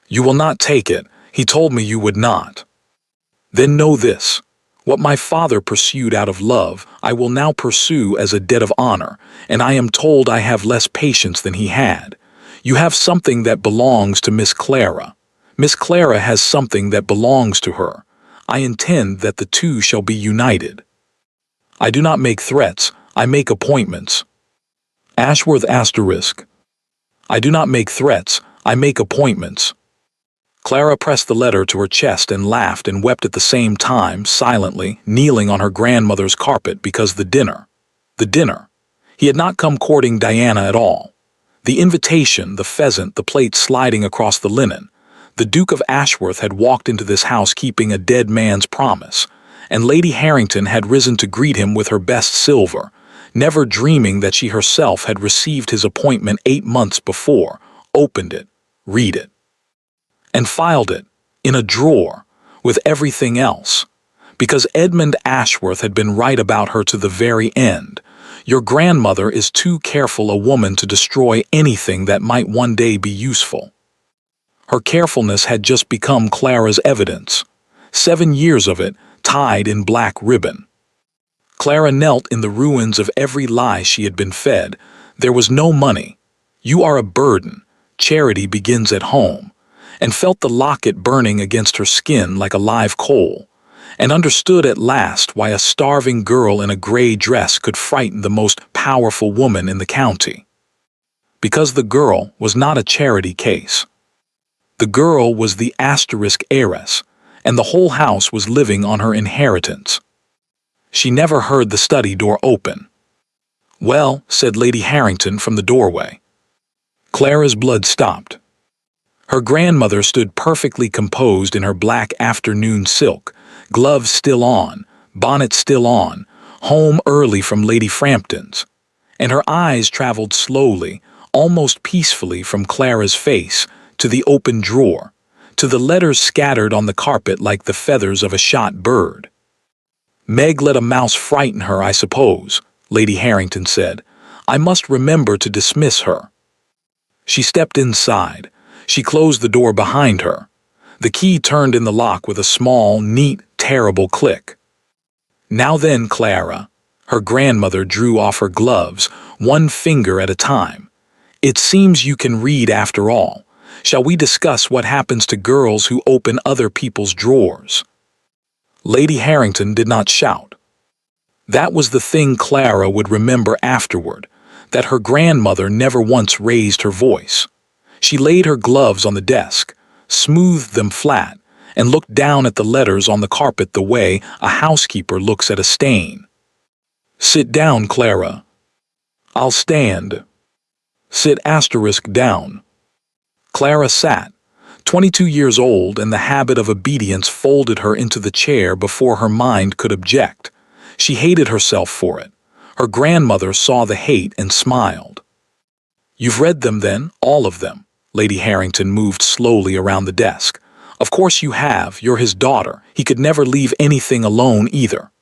You will not take it. He told me you would not. Then know this. What my father pursued out of love, I will now pursue as a debt of honor, and I am told I have less patience than he had. You have something that belongs to Miss Clara. Miss Clara has something that belongs to her. I intend that the two shall be united. I do not make threats, I make appointments. Ashworth. I do not make threats, I make appointments. Clara pressed the letter to her chest and laughed and wept at the same time, silently, kneeling on her grandmother's carpet because the dinner. He had not come courting Diana at all. The invitation, the pheasant, the plate sliding across the linen. The Duke of Ashworth had walked into this house keeping a dead man's promise, and Lady Harrington had risen to greet him with her best silver, never dreaming that she herself had received his appointment 8 months before, opened it, read it, and filed it in a drawer with everything else, because Edmund Ashworth had been right about her to the very end. Your grandmother is too careful a woman to destroy anything that might one day be useful. Her carefulness had just become Clara's evidence. 7 years of it, tied in black ribbon. Clara knelt in the ruins of every lie she had been fed. There was no money. You are a burden. Charity begins at home. And felt the locket burning against her skin like a live coal, and understood at last why a starving girl in a gray dress could frighten the most powerful woman in the county. Because the girl was not a charity case. The girl was the heiress, and the whole house was living on her inheritance. She never heard the study door open. Well, said Lady Harrington from the doorway. Clara's blood stopped. Her grandmother stood perfectly composed in her black afternoon silk, gloves still on, bonnet still on, home early from Lady Frampton's, and her eyes traveled slowly, almost peacefully from Clara's face, to the open drawer, to the letters scattered on the carpet like the feathers of a shot bird. Meg let a mouse frighten her, I suppose, Lady Harrington said. I must remember to dismiss her. She stepped inside. She closed the door behind her. The key turned in the lock with a small, neat, terrible click. Now then, Clara. Her grandmother drew off her gloves, one finger at a time. It seems you can read after all. Shall we discuss what happens to girls who open other people's drawers? Lady Harrington did not shout. That was the thing Clara would remember afterward, that her grandmother never once raised her voice. She laid her gloves on the desk, smoothed them flat, and looked down at the letters on the carpet the way a housekeeper looks at a stain. Sit down, Clara. I'll stand. Sit down. Clara sat. 22 years old, and the habit of obedience folded her into the chair before her mind could object. She hated herself for it. Her grandmother saw the hate and smiled. You've read them then, all of them? Lady Harrington moved slowly around the desk. Of course you have. You're his daughter. He could never leave anything alone either.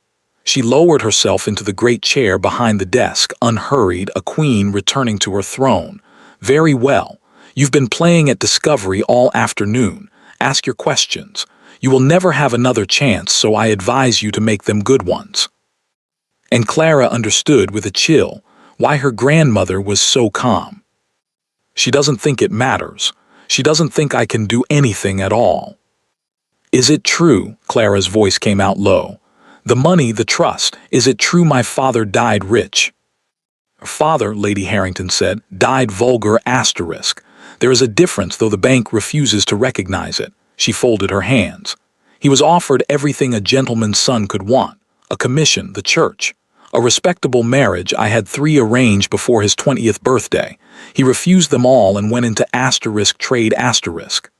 She lowered herself into the great chair behind the desk, unhurried, a queen returning to her throne. Very well. You've been playing at discovery all afternoon. Ask your questions. You will never have another chance, so I advise you to make them good ones. And Clara understood with a chill why her grandmother was so calm. She doesn't think it matters. She doesn't think I can do anything at all. Is it true? Clara's voice came out low. The money, the trust, is it true my father died rich? Her father, Lady Harrington said, died vulgar asterisk. There is a difference, though the bank refuses to recognize it. She folded her hands. He was offered everything a gentleman's son could want. A commission, the church. A respectable marriage. I had 3 arranged before his 20th birthday. He refused them all and went into asterisk trade asterisk.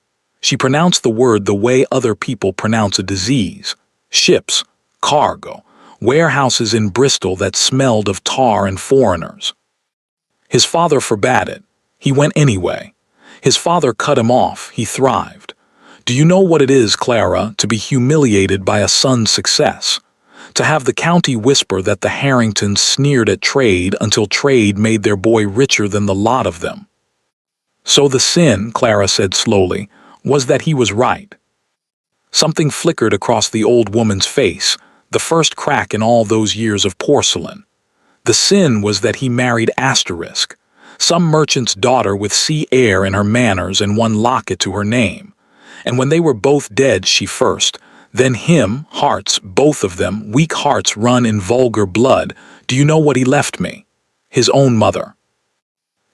She pronounced the word the way other people pronounce a disease. Ships, cargo, warehouses in Bristol that smelled of tar and foreigners. His father forbade it. He went anyway. His father cut him off. He thrived. Do you know what it is, Clara, to be humiliated by a son's success? To have the county whisper that the Harringtons sneered at trade until trade made their boy richer than the lot of them. So the sin, Clara said slowly, was that he was right. Something flickered across the old woman's face, the first crack in all those years of porcelain. The sin was that he married asterisk, some merchant's daughter with sea air in her manners and one locket to her name. And when they were both dead, she first, then him, hearts, both of them, weak hearts run in vulgar blood. Do you know what he left me? His own mother.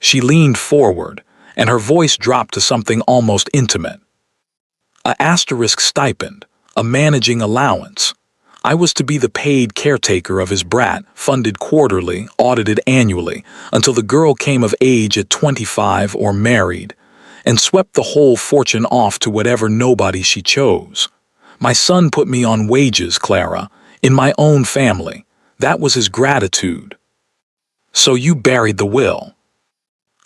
She leaned forward, and her voice dropped to something almost intimate. A asterisk stipend, a managing allowance. I was to be the paid caretaker of his brat, funded quarterly, audited annually, until the girl came of age at 25 or married, and swept the whole fortune off to whatever nobody she chose. My son put me on wages, Clara, in my own family. That was his gratitude. So you buried the will.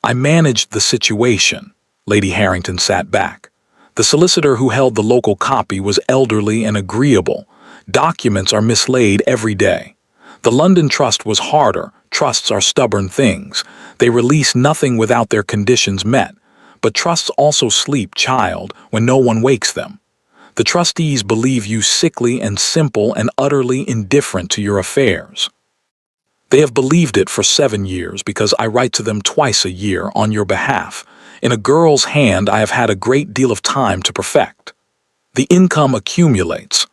I managed the situation. Lady Harrington sat back. The solicitor who held the local copy was elderly and agreeable. Documents are mislaid every day. The London Trust was harder. Trusts are stubborn things. They release nothing without their conditions met. But trusts also sleep, child, when no one wakes them. The trustees believe you sickly and simple and utterly indifferent to your affairs. They have believed it for 7 years because I write to them twice a year on your behalf. In a girl's hand I have had a great deal of time to perfect. The income accumulates.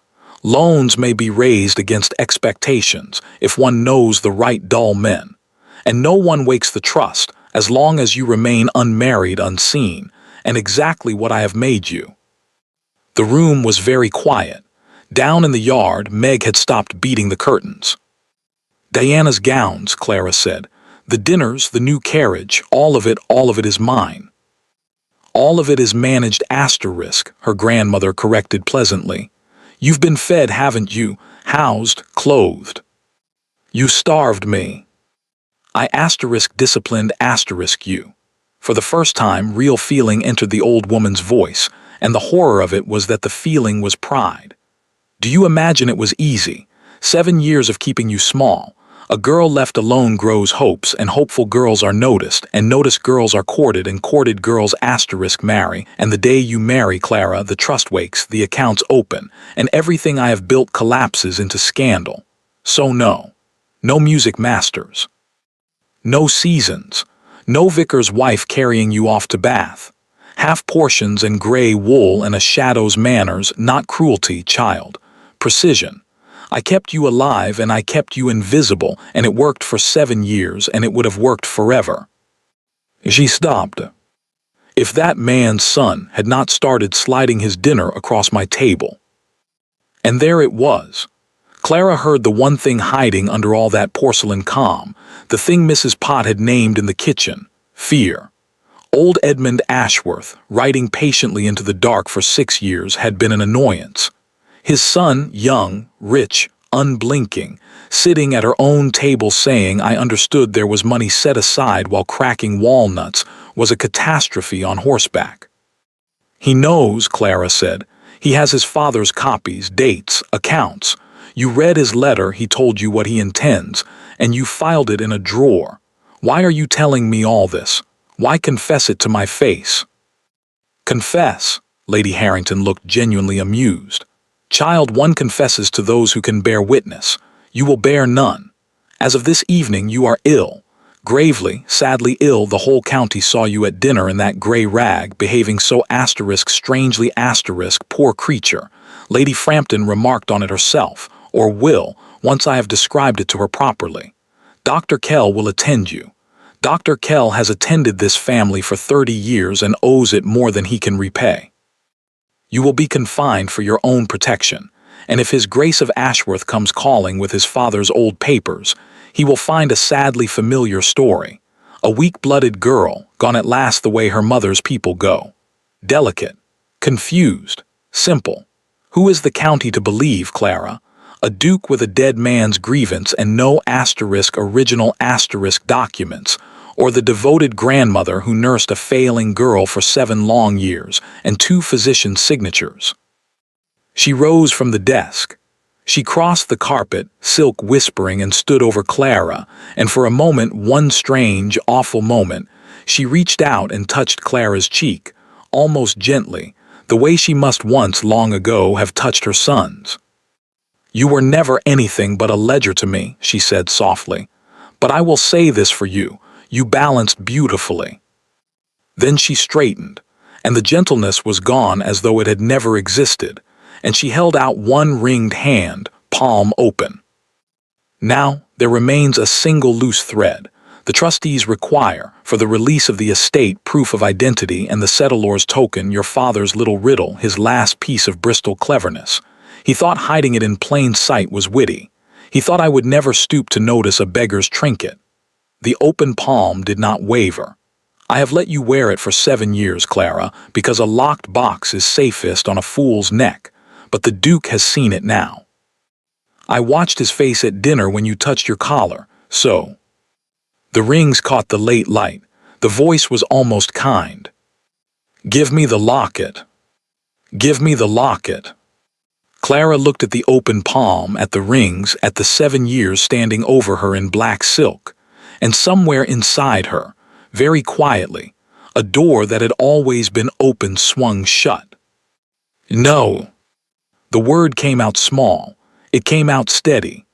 Loans may be raised against expectations if one knows the right dull men. And no one wakes the trust as long as you remain unmarried, unseen, and exactly what I have made you. The room was very quiet. Down in the yard, Meg had stopped beating the curtains. Diana's gowns, Clara said. The dinners, the new carriage, all of it is mine. All of it is managed asterisk, her grandmother corrected pleasantly. You've been fed, haven't you? Housed, clothed. You starved me. I asterisk disciplined asterisk you. For the first time, real feeling entered the old woman's voice, and the horror of it was that the feeling was pride. Do you imagine it was easy? 7 years of keeping you small. A girl left alone grows hopes, and hopeful girls are noticed, and noticed girls are courted, and courted girls asterisk marry, and the day you marry, Clara, the trust wakes, the accounts open, and everything I have built collapses into scandal. So no. No music masters. No seasons. No vicar's wife carrying you off to Bath. Half portions and grey wool and a shadow's manners, not cruelty, child. Precision. I kept you alive and I kept you invisible, and it worked for 7 years, and it would have worked forever. She stopped. If that man's son had not started sliding his dinner across my table. And there it was. Clara heard the one thing hiding under all that porcelain calm, the thing Mrs. Pott had named in the kitchen, fear. Old Edmund Ashworth, writing patiently into the dark for 6 years, had been an annoyance. His son, young, rich, unblinking, sitting at her own table saying I understood there was money set aside while cracking walnuts, was a catastrophe on horseback. He knows, Clara said. He has his father's copies, dates, accounts. You read his letter, he told you what he intends, and you filed it in a drawer. Why are you telling me all this? Why confess it to my face? Confess? Lady Harrington looked genuinely amused. Child, one confesses to those who can bear witness. You will bear none. As of this evening you are ill. Gravely, sadly ill. The whole county saw you at dinner in that grey rag, behaving so strangely poor creature. Lady Frampton remarked on it herself, or will, once I have described it to her properly. Dr. Kell will attend you. Dr. Kell has attended this family for 30 years and owes it more than he can repay. You will be confined for your own protection, and if His Grace of Ashworth comes calling with his father's old papers, he will find a sadly familiar story. A weak-blooded girl, gone at last the way her mother's people go. Delicate, confused, simple. Who is the county to believe, Clara? A duke with a dead man's grievance and no original documents, or the devoted grandmother who nursed a failing girl for 7 long years and 2 physicians' signatures? She rose from the desk. She crossed the carpet, silk whispering, and stood over Clara, and for a moment, one strange, awful moment, she reached out and touched Clara's cheek, almost gently, the way she must once, long ago, have touched her son's. "You were never anything but a ledger to me," she said softly. "But I will say this for you, you balanced beautifully." Then she straightened, and the gentleness was gone as though it had never existed, and she held out one ringed hand, palm open. "Now, there remains a single loose thread. The trustees require, for the release of the estate, proof of identity and the settlor's token, your father's little riddle, his last piece of Bristol cleverness. He thought hiding it in plain sight was witty. He thought I would never stoop to notice a beggar's trinket." The open palm did not waver. "I have let you wear it for 7 years, Clara, because a locked box is safest on a fool's neck, but the Duke has seen it now. I watched his face at dinner when you touched your collar, so." The rings caught the late light. The voice was almost kind. "Give me the locket. Give me the locket." Clara looked at the open palm, at the rings, at the 7 years standing over her in black silk, and somewhere inside her, very quietly, a door that had always been open swung shut. "No." The word came out small. It came out steady.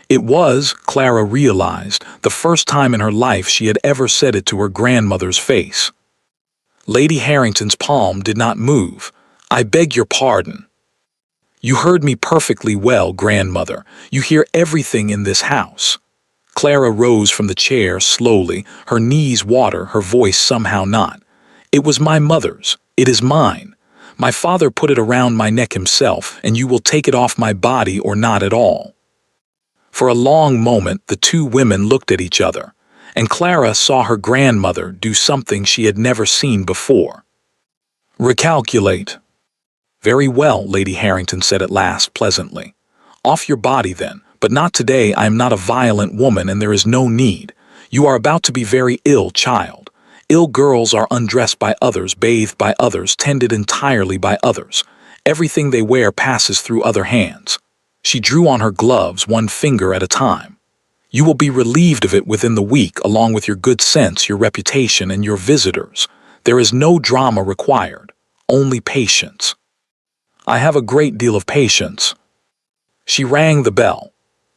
It was, Clara realized, the first time in her life she had ever said it to her grandmother's face. Lady Harrington's palm did not move. "I beg your pardon." "You heard me perfectly well, grandmother. You hear everything in this house." Clara rose from the chair slowly, her knees water, her voice somehow not. "It was my mother's. It is mine. My father put it around my neck himself, and you will take it off my body or not at all." For a long moment the 2 women looked at each other, and Clara saw her grandmother do something she had never seen before. "Recalculate." "Very well," Lady Harrington said at last pleasantly. "Off your body then, but not today. I am not a violent woman and there is no need. You are about to be very ill, child. Ill girls are undressed by others, bathed by others, tended entirely by others. Everything they wear passes through other hands." She drew on her gloves, one finger at a time. "You will be relieved of it within the week, along with your good sense, your reputation, and your visitors. There is no drama required, only patience." "I have a great deal of patience." She rang the bell.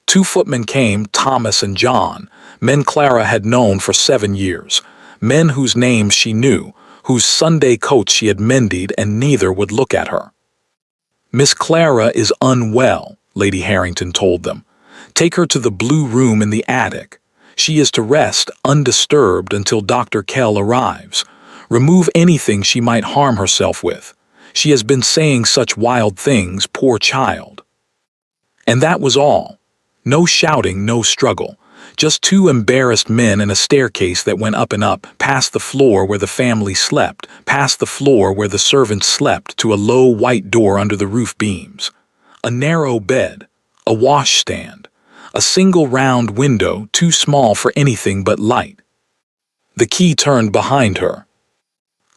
2 footmen came, Thomas and John, men Clara had known for 7 years, men whose names she knew, whose Sunday coats she had mended, and neither would look at her. "Miss Clara is unwell," Lady Harrington told them. "Take her to the blue room in the attic. She is to rest undisturbed until Dr. Kell arrives. Remove anything she might harm herself with. She has been saying such wild things, poor child." And that was all. No shouting, no struggle. Just 2 embarrassed men and a staircase that went up and up, past the floor where the family slept, past the floor where the servants slept, to a low white door under the roof beams. A narrow bed, a washstand, a single round window too small for anything but light. The key turned behind her.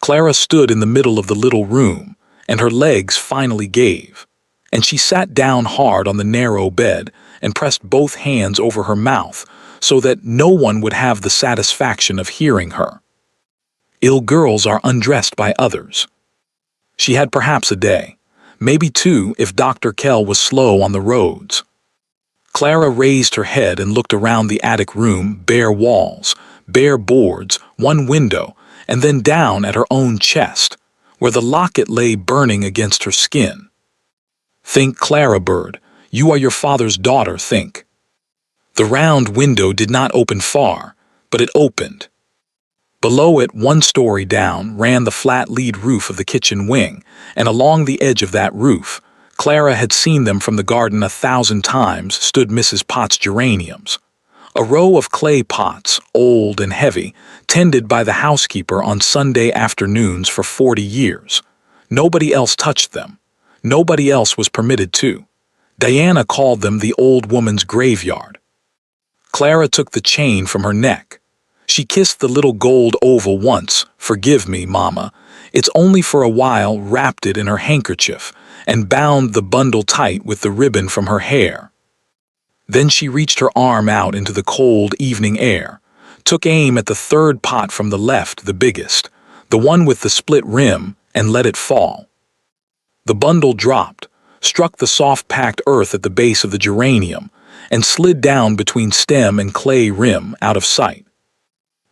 Clara stood in the middle of the little room, and her legs finally gave, and she sat down hard on the narrow bed and pressed both hands over her mouth so that no one would have the satisfaction of hearing her. Ill girls are undressed by others. She had perhaps a day, maybe 2 if Dr. Kell was slow on the roads. Clara raised her head and looked around the attic room, bare walls, bare boards, one window, and then down at her own chest, where the locket lay burning against her skin. Think, Clara Bird, you are your father's daughter, think. The round window did not open far, but it opened. Below it, one story down, ran the flat lead roof of the kitchen wing, and along the edge of that roof, Clara had seen them from the garden 1,000 times, stood Mrs. Potts' geraniums. A row of clay pots, old and heavy, tended by the housekeeper on Sunday afternoons for 40 years. Nobody else touched them. Nobody else was permitted to. Diana called them the old woman's graveyard. Clara took the chain from her neck. She kissed the little gold oval once, "Forgive me, Mama. It's only for a while," wrapped it in her handkerchief, and bound the bundle tight with the ribbon from her hair. Then she reached her arm out into the cold evening air, took aim at the third pot from the left, the biggest, the one with the split rim, and let it fall. The bundle dropped, struck the soft-packed earth at the base of the geranium, and slid down between stem and clay rim out of sight.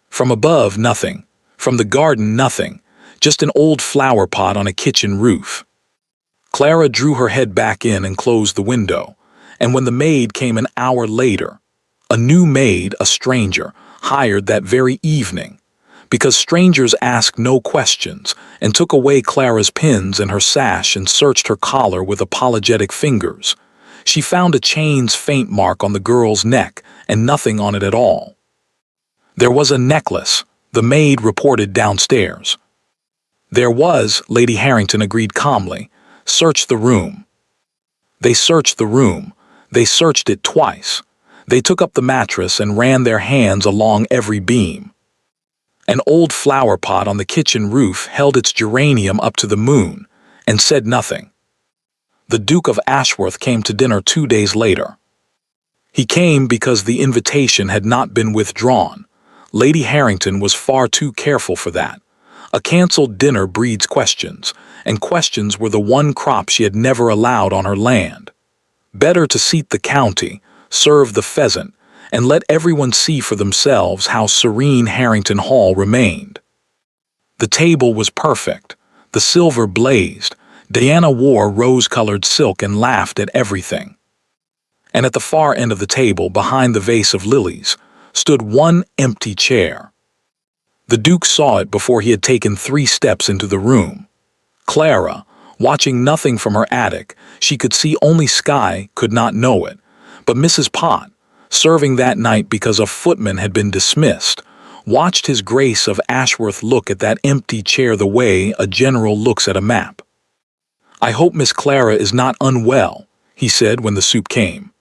From above, nothing. From the garden, nothing. Just an old flower pot on a kitchen roof. Clara drew her head back in and closed the window, and when the maid came an hour later, a new maid, a stranger, hired that very evening, because strangers asked no questions, and took away Clara's pins and her sash and searched her collar with apologetic fingers, she found a chain's faint mark on the girl's neck and nothing on it at all. There was a necklace, the maid reported downstairs. There was, Lady Harrington agreed calmly. Search the room. They searched the room. They searched it twice. They took up the mattress and ran their hands along every beam. An old flower pot on the kitchen roof held its geranium up to the moon and said nothing. The Duke of Ashworth came to dinner 2 days later. He came because the invitation had not been withdrawn. Lady Harrington was far too careful for that. A cancelled dinner breeds questions, and questions were the one crop she had never allowed on her land. Better to seat the county, serve the pheasant, and let everyone see for themselves how serene Harrington Hall remained. The table was perfect. The silver blazed. Diana wore rose-colored silk and laughed at everything. And at the far end of the table, behind the vase of lilies, stood one empty chair. The Duke saw it before he had taken 3 steps into the room. Clara, watching nothing from her attic, she could see only sky, could not know it. But Mrs. Pott, serving that night because a footman had been dismissed, watched His Grace of Ashworth look at that empty chair the way a general looks at a map. "I hope Miss Clara is not unwell," he said when the soup came.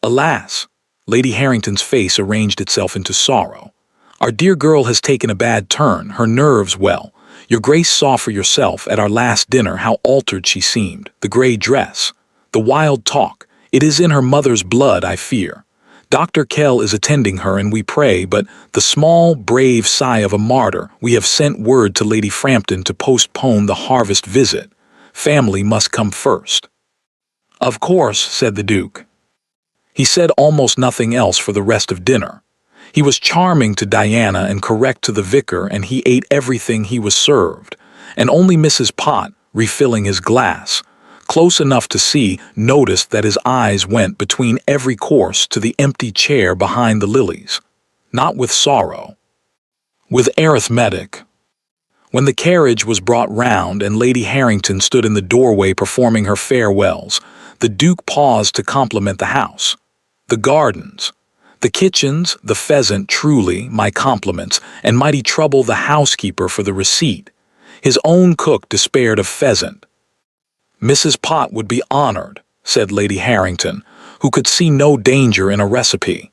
Alas, Lady Harrington's face arranged itself into sorrow. "Our dear girl has taken a bad turn, her nerves, well. Your Grace saw for yourself at our last dinner how altered she seemed, the grey dress, the wild talk. It is in her mother's blood, I fear. Dr. Kell is attending her and we pray, but the small, brave sigh of a martyr. We have sent word to Lady Frampton to postpone the harvest visit. Family must come first." "Of course," said the Duke. He said almost nothing else for the rest of dinner. He was charming to Diana and correct to the vicar, and he ate everything he was served, and only Mrs. Pott, refilling his glass, close enough to see, noticed that his eyes went between every course to the empty chair behind the lilies, not with sorrow, with arithmetic. When the carriage was brought round and Lady Harrington stood in the doorway performing her farewells, the Duke paused to compliment the house, the gardens, the kitchens, the pheasant. "Truly, my compliments, and mighty trouble the housekeeper for the receipt." His own cook despaired of pheasant. "Mrs. Pott would be honored," said Lady Harrington, who could see no danger in a recipe.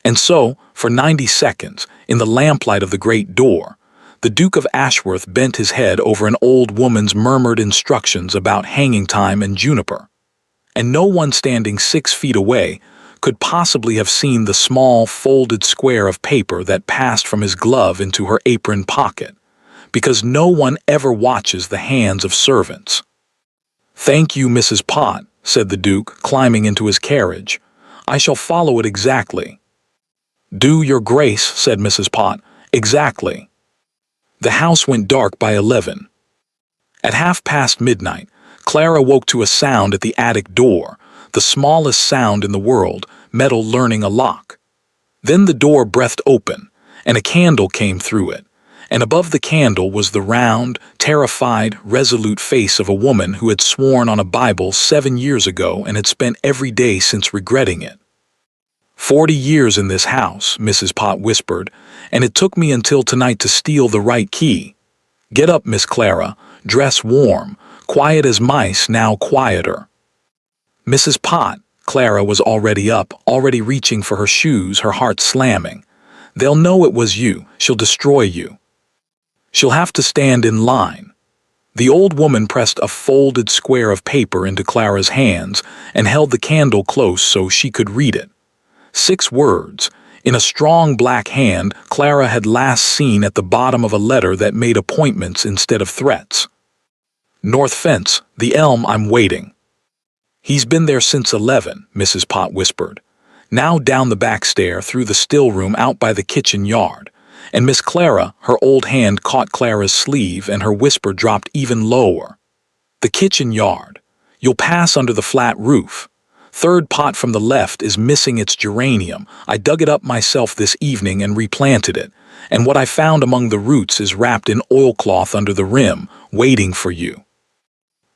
And so, for 90 seconds, in the lamplight of the great door, the Duke of Ashworth bent his head over an old woman's murmured instructions about hanging time and juniper. And no one standing 6 feet away could possibly have seen the small, folded square of paper that passed from his glove into her apron pocket, because no one ever watches the hands of servants. "Thank you, Mrs. Pott," said the Duke, climbing into his carriage. "I shall follow it exactly." "Do, your grace," said Mrs. Pott. "Exactly." The house went dark by 11. At midnight, Clara woke to a sound at the attic door, the smallest sound in the world, metal learning a lock. Then the door breathed open, and a candle came through it, and above the candle was the round, terrified, resolute face of a woman who had sworn on a Bible 7 years ago and had spent every day since regretting it. 40 years in this house," Mrs. Pott whispered, "and it took me until tonight to steal the right key. Get up, Miss Clara, dress warm, quiet as mice, now quieter." "Mrs. Pott," Clara was already up, already reaching for her shoes, her heart slamming. "They'll know it was you. She'll destroy you. She'll have to stand in line." The old woman pressed a folded square of paper into Clara's hands and held the candle close so she could read it. 6 words, in a strong black hand Clara had last seen at the bottom of a letter that made appointments instead of threats. "North fence, the elm, I'm waiting." "He's been there since 11, Mrs. Pott whispered. "Now down the back stair, through the still room, out by the kitchen yard." And Miss Clara, her old hand caught Clara's sleeve and her whisper dropped even lower. "The kitchen yard. You'll pass under the flat roof. 3rd pot from the left is missing its geranium. I dug it up myself this evening and replanted it, and what I found among the roots is wrapped in oilcloth under the rim, waiting for you.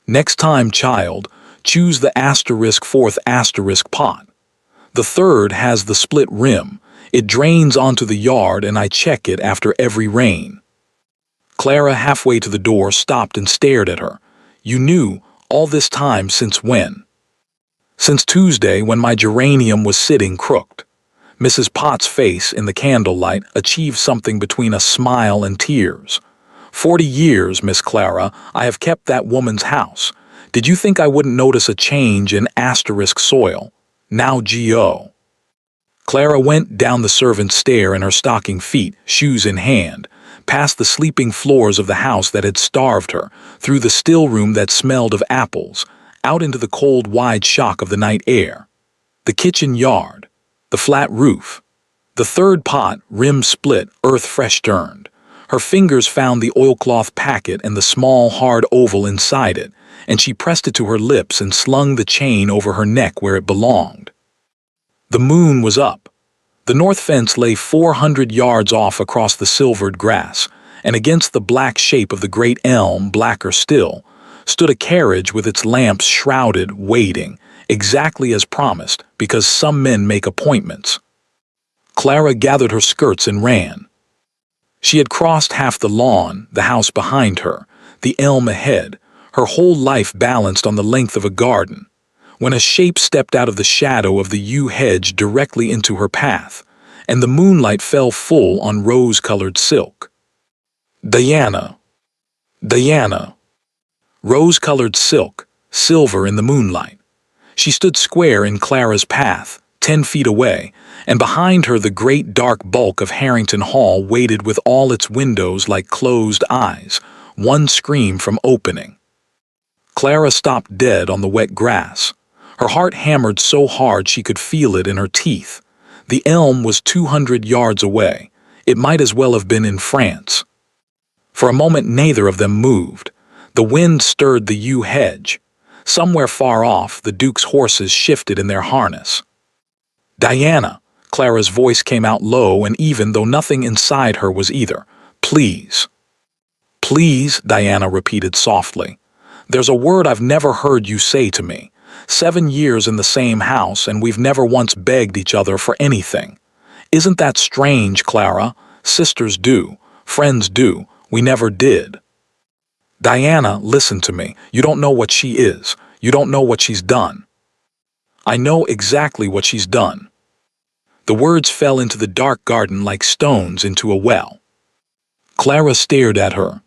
Next time, child, choose the *4th* pot. The 3rd has the split rim. It drains onto the yard and I check it after every rain." Clara, halfway to the door, stopped and stared at her. "You knew all this time since when?" "Since Tuesday, when my geranium was sitting crooked." Mrs. Pott's face in the candlelight achieved something between a smile and tears. 40 years, Miss Clara, I have kept that woman's house. Did you think I wouldn't notice a change in soil? Now G.O. Clara went down the servant's stair in her stocking feet, shoes in hand, past the sleeping floors of the house that had starved her, through the still room that smelled of apples, out into the cold, wide shock of the night air. The kitchen yard, the flat roof, the 3rd pot, rim split, earth fresh turned. Her fingers found the oilcloth packet and the small, hard oval inside it, and she pressed it to her lips and slung the chain over her neck where it belonged. The moon was up. The north fence lay 400 yards off across the silvered grass, and against the black shape of the great elm, blacker still, stood a carriage with its lamps shrouded, waiting, exactly as promised, because some men make appointments. Clara gathered her skirts and ran. She had crossed half the lawn, the house behind her, the elm ahead, her whole life balanced on the length of a garden, when a shape stepped out of the shadow of the yew hedge directly into her path, and the moonlight fell full on rose-colored silk. Diana. Diana. Rose-colored silk, silver in the moonlight. She stood square in Clara's path, 10 feet away, and behind her the great dark bulk of Harrington Hall waited with all its windows like closed eyes, one scream from opening. Clara stopped dead on the wet grass. Her heart hammered so hard she could feel it in her teeth. The elm was 200 yards away. It might as well have been in France. For a moment neither of them moved. The wind stirred the yew hedge. Somewhere far off, the Duke's horses shifted in their harness. "Diana!" Clara's voice came out low and even, though nothing inside her was either. "Please." "Please," Diana repeated softly. "There's a word I've never heard you say to me. 7 years in the same house, and we've never once begged each other for anything. Isn't that strange, Clara? Sisters do. Friends do. We never did." "Diana, listen to me. You don't know what she is. You don't know what she's done." "I know exactly what she's done." The words fell into the dark garden like stones into a well. Clara stared at her.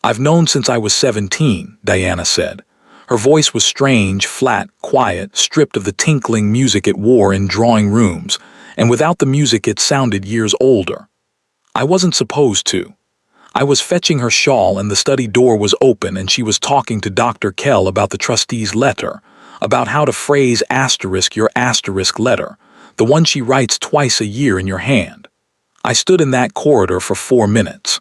"I've known since I was 17, Diana said. Her voice was strange, flat, quiet, stripped of the tinkling music it wore in drawing rooms, and without the music it sounded years older. "I wasn't supposed to. I was fetching her shawl and the study door was open and she was talking to Dr. Kell about the trustee's letter. about how to phrase asterisk your asterisk letter, the one she writes twice a year in your hand. I stood in that corridor for 4 minutes.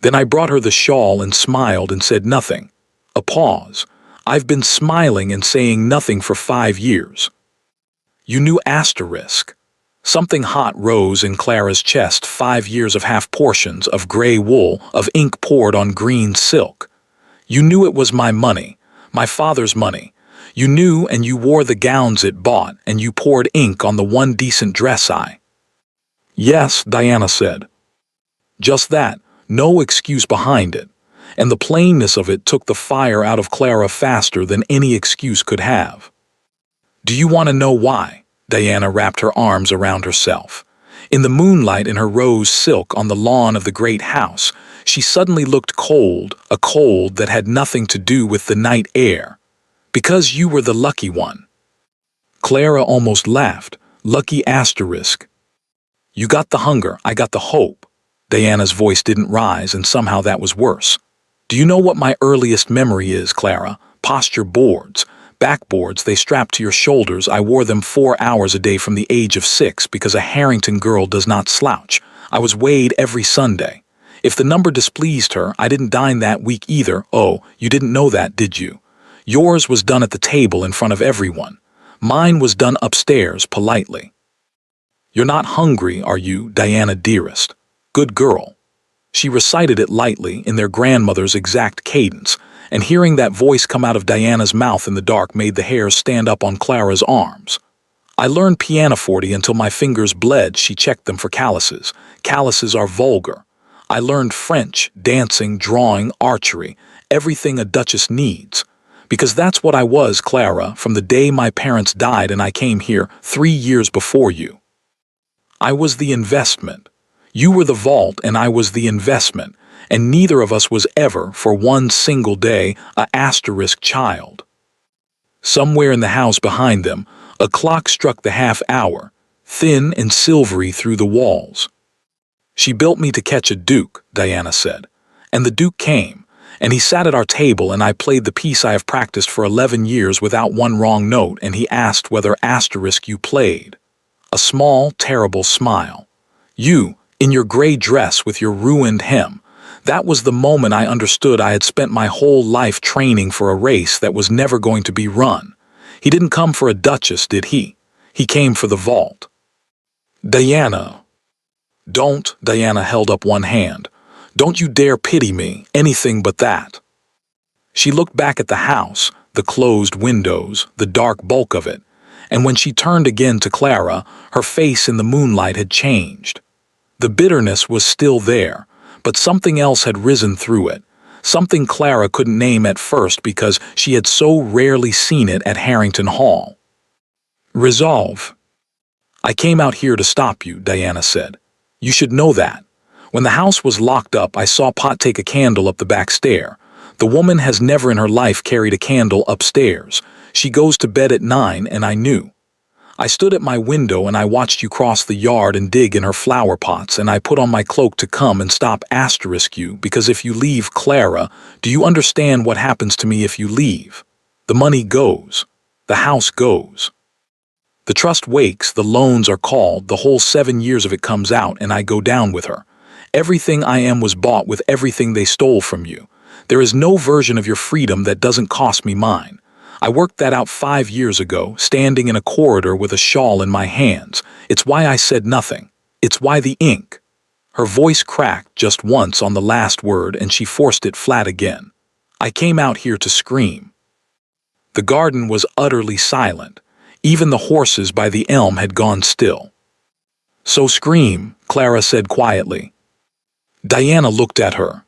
Then I brought her the shawl and smiled and said nothing. A pause. I've been smiling and saying nothing for 5 years. You knew asterisk. Something hot rose in Clara's chest. 5 years of half portions of gray wool, of ink poured on green silk. You knew it was my money, my father's money. You knew, and you wore the gowns it bought, and you poured ink on the one decent dress I. Yes, Diana said. Just that, no excuse behind it. And the plainness of it took the fire out of Clara faster than any excuse could have. Do you want to know why? Diana wrapped her arms around herself. In the moonlight in her rose silk on the lawn of the great house, she suddenly looked cold, a cold that had nothing to do with the night air. Because you were the lucky one. Clara almost laughed. Lucky asterisk. You got the hunger, I got the hope. Diana's voice didn't rise, and somehow that was worse. Do you know what my earliest memory is, Clara? Posture boards. Backboards they strapped to your shoulders. I wore them 4 hours a day from the age of 6 because a Harrington girl does not slouch. I was weighed every Sunday. If the number displeased her, I didn't dine that week either. Oh, you didn't know that, did you? Yours was done at the table in front of everyone. Mine was done upstairs, politely. You're not hungry, are you, Diana dearest? Good girl. She recited it lightly in their grandmother's exact cadence, and hearing that voice come out of Diana's mouth in the dark made the hairs stand up on Clara's arms. I learned pianoforte until my fingers bled. She checked them for calluses. Calluses are vulgar. I learned French, dancing, drawing, archery, everything a duchess needs. Because that's what I was, Clara, from the day my parents died and I came here 3 years before you. I was the investment. You were the vault and I was the investment, and neither of us was ever, for one single day, a asterisk child. Somewhere in the house behind them, a clock struck the half hour, thin and silvery through the walls. She built me to catch a duke, Diana said, and the duke came, and he sat at our table and I played the piece I have practiced for 11 years without one wrong note, and he asked whether asterisk you played. A small, terrible smile. You, in your gray dress with your ruined hem. That was the moment I understood I had spent my whole life training for a race that was never going to be run. He didn't come for a duchess, did he? He came for the vault. Diana. Don't, Diana held up one hand. Don't you dare pity me, anything but that. She looked back at the house, the closed windows, the dark bulk of it, and when she turned again to Clara, her face in the moonlight had changed. The bitterness was still there, but something else had risen through it, something Clara couldn't name at first because she had so rarely seen it at Harrington Hall. Resolve. I came out here to stop you, Diana said. You should know that. When the house was locked up, I saw Pot take a candle up the back stair. The woman has never in her life carried a candle upstairs. She goes to bed at 9, and I knew. I stood at my window and I watched you cross the yard and dig in her flower pots, and I put on my cloak to come and stop asterisk you, because if you leave, Clara, do you understand what happens to me if you leave? The money goes. The house goes. The trust wakes, the loans are called, the whole 7 years of it comes out, and I go down with her. Everything I am was bought with everything they stole from you. There is no version of your freedom that doesn't cost me mine. I worked that out 5 years ago, standing in a corridor with a shawl in my hands. It's why I said nothing. It's why the ink. Her voice cracked just once on the last word, and she forced it flat again. I came out here to scream. The garden was utterly silent. Even the horses by the elm had gone still. So scream, Clara said quietly. Diana looked at her.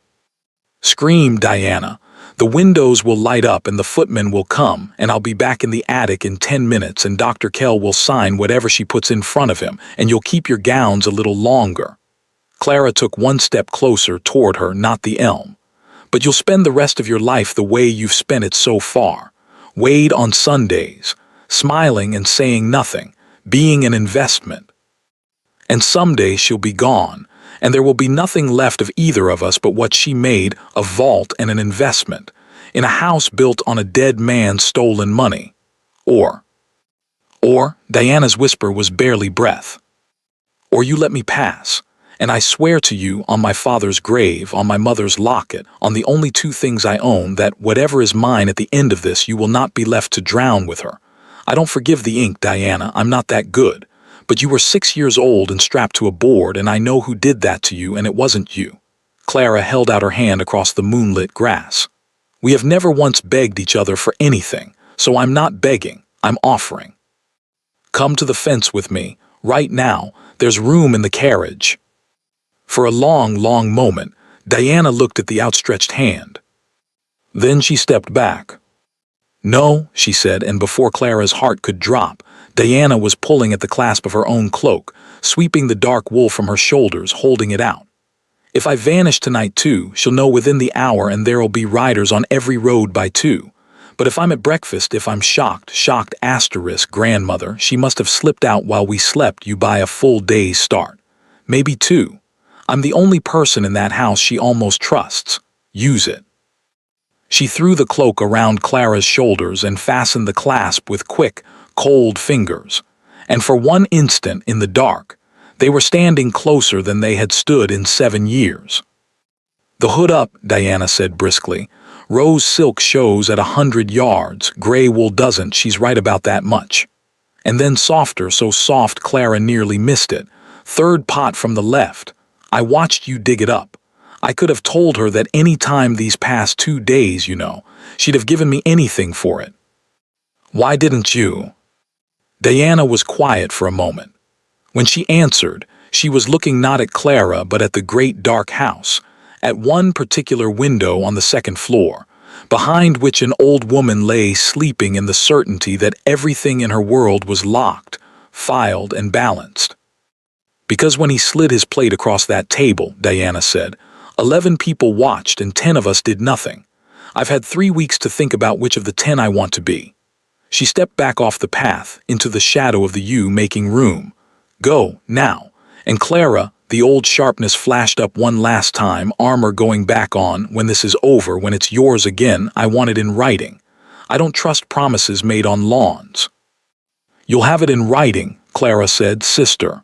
Scream, Diana. The windows will light up and the footmen will come, and I'll be back in the attic in 10 minutes, and Dr. Kell will sign whatever she puts in front of him, and you'll keep your gowns a little longer. Clara took one step closer toward her, not the elm. But you'll spend the rest of your life the way you've spent it so far. Weighed on Sundays, smiling and saying nothing, being an investment. And someday she'll be gone, and there will be nothing left of either of us but what she made, a vault and an investment, in a house built on a dead man's stolen money. Or, Diana's whisper was barely breath. Or you let me pass, and I swear to you on my father's grave, on my mother's locket, on the only two things I own, that whatever is mine at the end of this, you will not be left to drown with her. I don't forgive the ink, Diana, I'm not that good. But you were 6 years old and strapped to a board, and I know who did that to you, and it wasn't you. Clara held out her hand across the moonlit grass. We have never once begged each other for anything, so I'm not begging, I'm offering. Come to the fence with me, right now, there's room in the carriage. For a long, long moment, Diana looked at the outstretched hand. Then she stepped back. No, she said, and before Clara's heart could drop, Diana was pulling at the clasp of her own cloak, sweeping the dark wool from her shoulders, holding it out. If I vanish tonight too, she'll know within the hour, and there'll be riders on every road by two. But if I'm at breakfast, if I'm shocked, grandmother, she must have slipped out while we slept you by a full day's start. Maybe two. I'm the only person in that house she almost trusts. Use it. She threw the cloak around Clara's shoulders and fastened the clasp with quick, cold fingers. And for one instant, in the dark, they were standing closer than they had stood in 7 years. The hood up, Diana said briskly. Rose silk shows at 100 yards, gray wool doesn't, she's right about that much. And then softer, so soft Clara nearly missed it. Third pot from the left. I watched you dig it up. I could have told her that any time these past 2 days, she'd have given me anything for it. Why didn't you? Diana was quiet for a moment. When she answered, she was looking not at Clara but at the great dark house, at one particular window on the second floor, behind which an old woman lay sleeping in the certainty that everything in her world was locked, filed, and balanced. Because when he slid his plate across that table, Diana said, 11 people watched and 10 of us did nothing. I've had 3 weeks to think about which of the 10 I want to be. She stepped back off the path, into the shadow of the yew, making room. Go, now. And Clara, the old sharpness flashed up one last time, armor going back on. When this is over, when it's yours again, I want it in writing. I don't trust promises made on lawns. You'll have it in writing, Clara said, sister.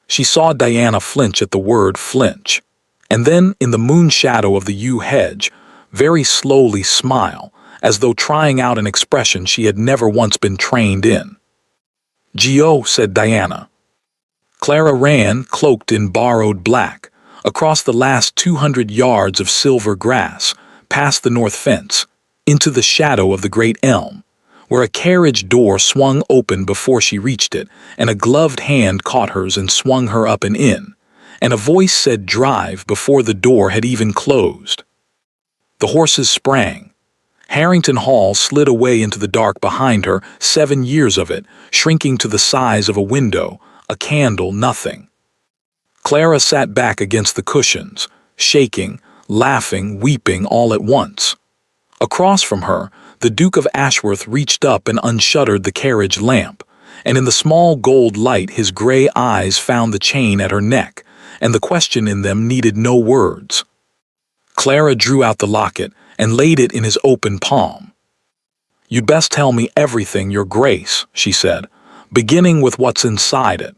She saw Diana flinch at the word flinch, and then, in the moon shadow of the yew hedge, very slowly smile, as though trying out an expression she had never once been trained in. Gio, said Diana. Clara ran, cloaked in borrowed black, across the last 200 yards of silver grass, past the north fence, into the shadow of the great elm, where a carriage door swung open before she reached it, and a gloved hand caught hers and swung her up and in, and a voice said drive before the door had even closed. The horses sprang. Harrington Hall slid away into the dark behind her, 7 years of it, shrinking to the size of a window, a candle, nothing. Clara sat back against the cushions, shaking, laughing, weeping all at once. Across from her, the Duke of Ashworth reached up and unshuttered the carriage lamp, and in the small gold light his gray eyes found the chain at her neck, and the question in them needed no words. Clara drew out the locket and laid it in his open palm. You'd best tell me everything, Your Grace, she said, beginning with what's inside it.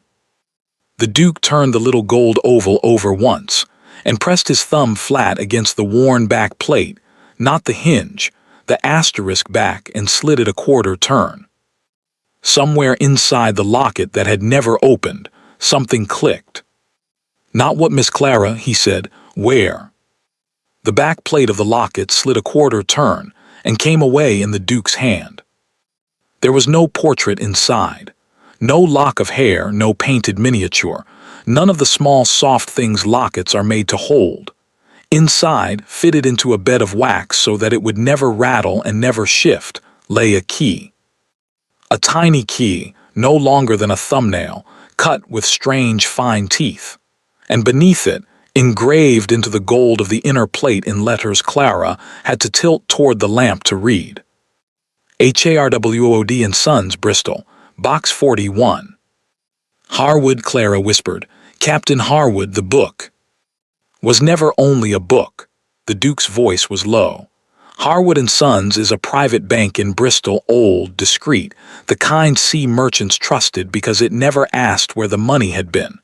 The Duke turned the little gold oval over once, and pressed his thumb flat against the worn back plate, not the hinge, the asterisk back, and slid it a quarter turn. Somewhere inside the locket that had never opened, something clicked. Not what, Miss Clara, he said. Where? The back plate of the locket slid a quarter turn and came away in the Duke's hand. There was no portrait inside, no lock of hair, no painted miniature, none of the small soft things lockets are made to hold. Inside, fitted into a bed of wax so that it would never rattle and never shift, lay a key. A tiny key, no longer than a thumbnail, cut with strange fine teeth. And beneath it, engraved into the gold of the inner plate in letters Clara had to tilt toward the lamp to read. Harwood and Sons, Bristol, Box 41. Harwood, Clara whispered. Captain Harwood, the book. Was never only a book. The Duke's voice was low. Harwood and Sons is a private bank in Bristol, old, discreet, the kind sea merchants trusted because it never asked where the money had been.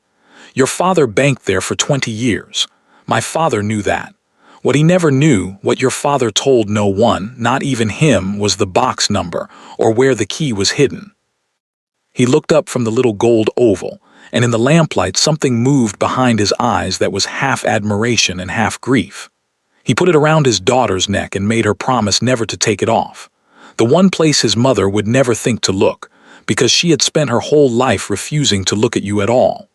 Your father banked there for 20 years. My father knew that. What he never knew, what your father told no one, not even him, was the box number or where the key was hidden. He looked up from the little gold oval, and in the lamplight something moved behind his eyes that was half admiration and half grief. He put it around his daughter's neck and made her promise never to take it off. The one place his mother would never think to look, because she had spent her whole life refusing to look at you at all.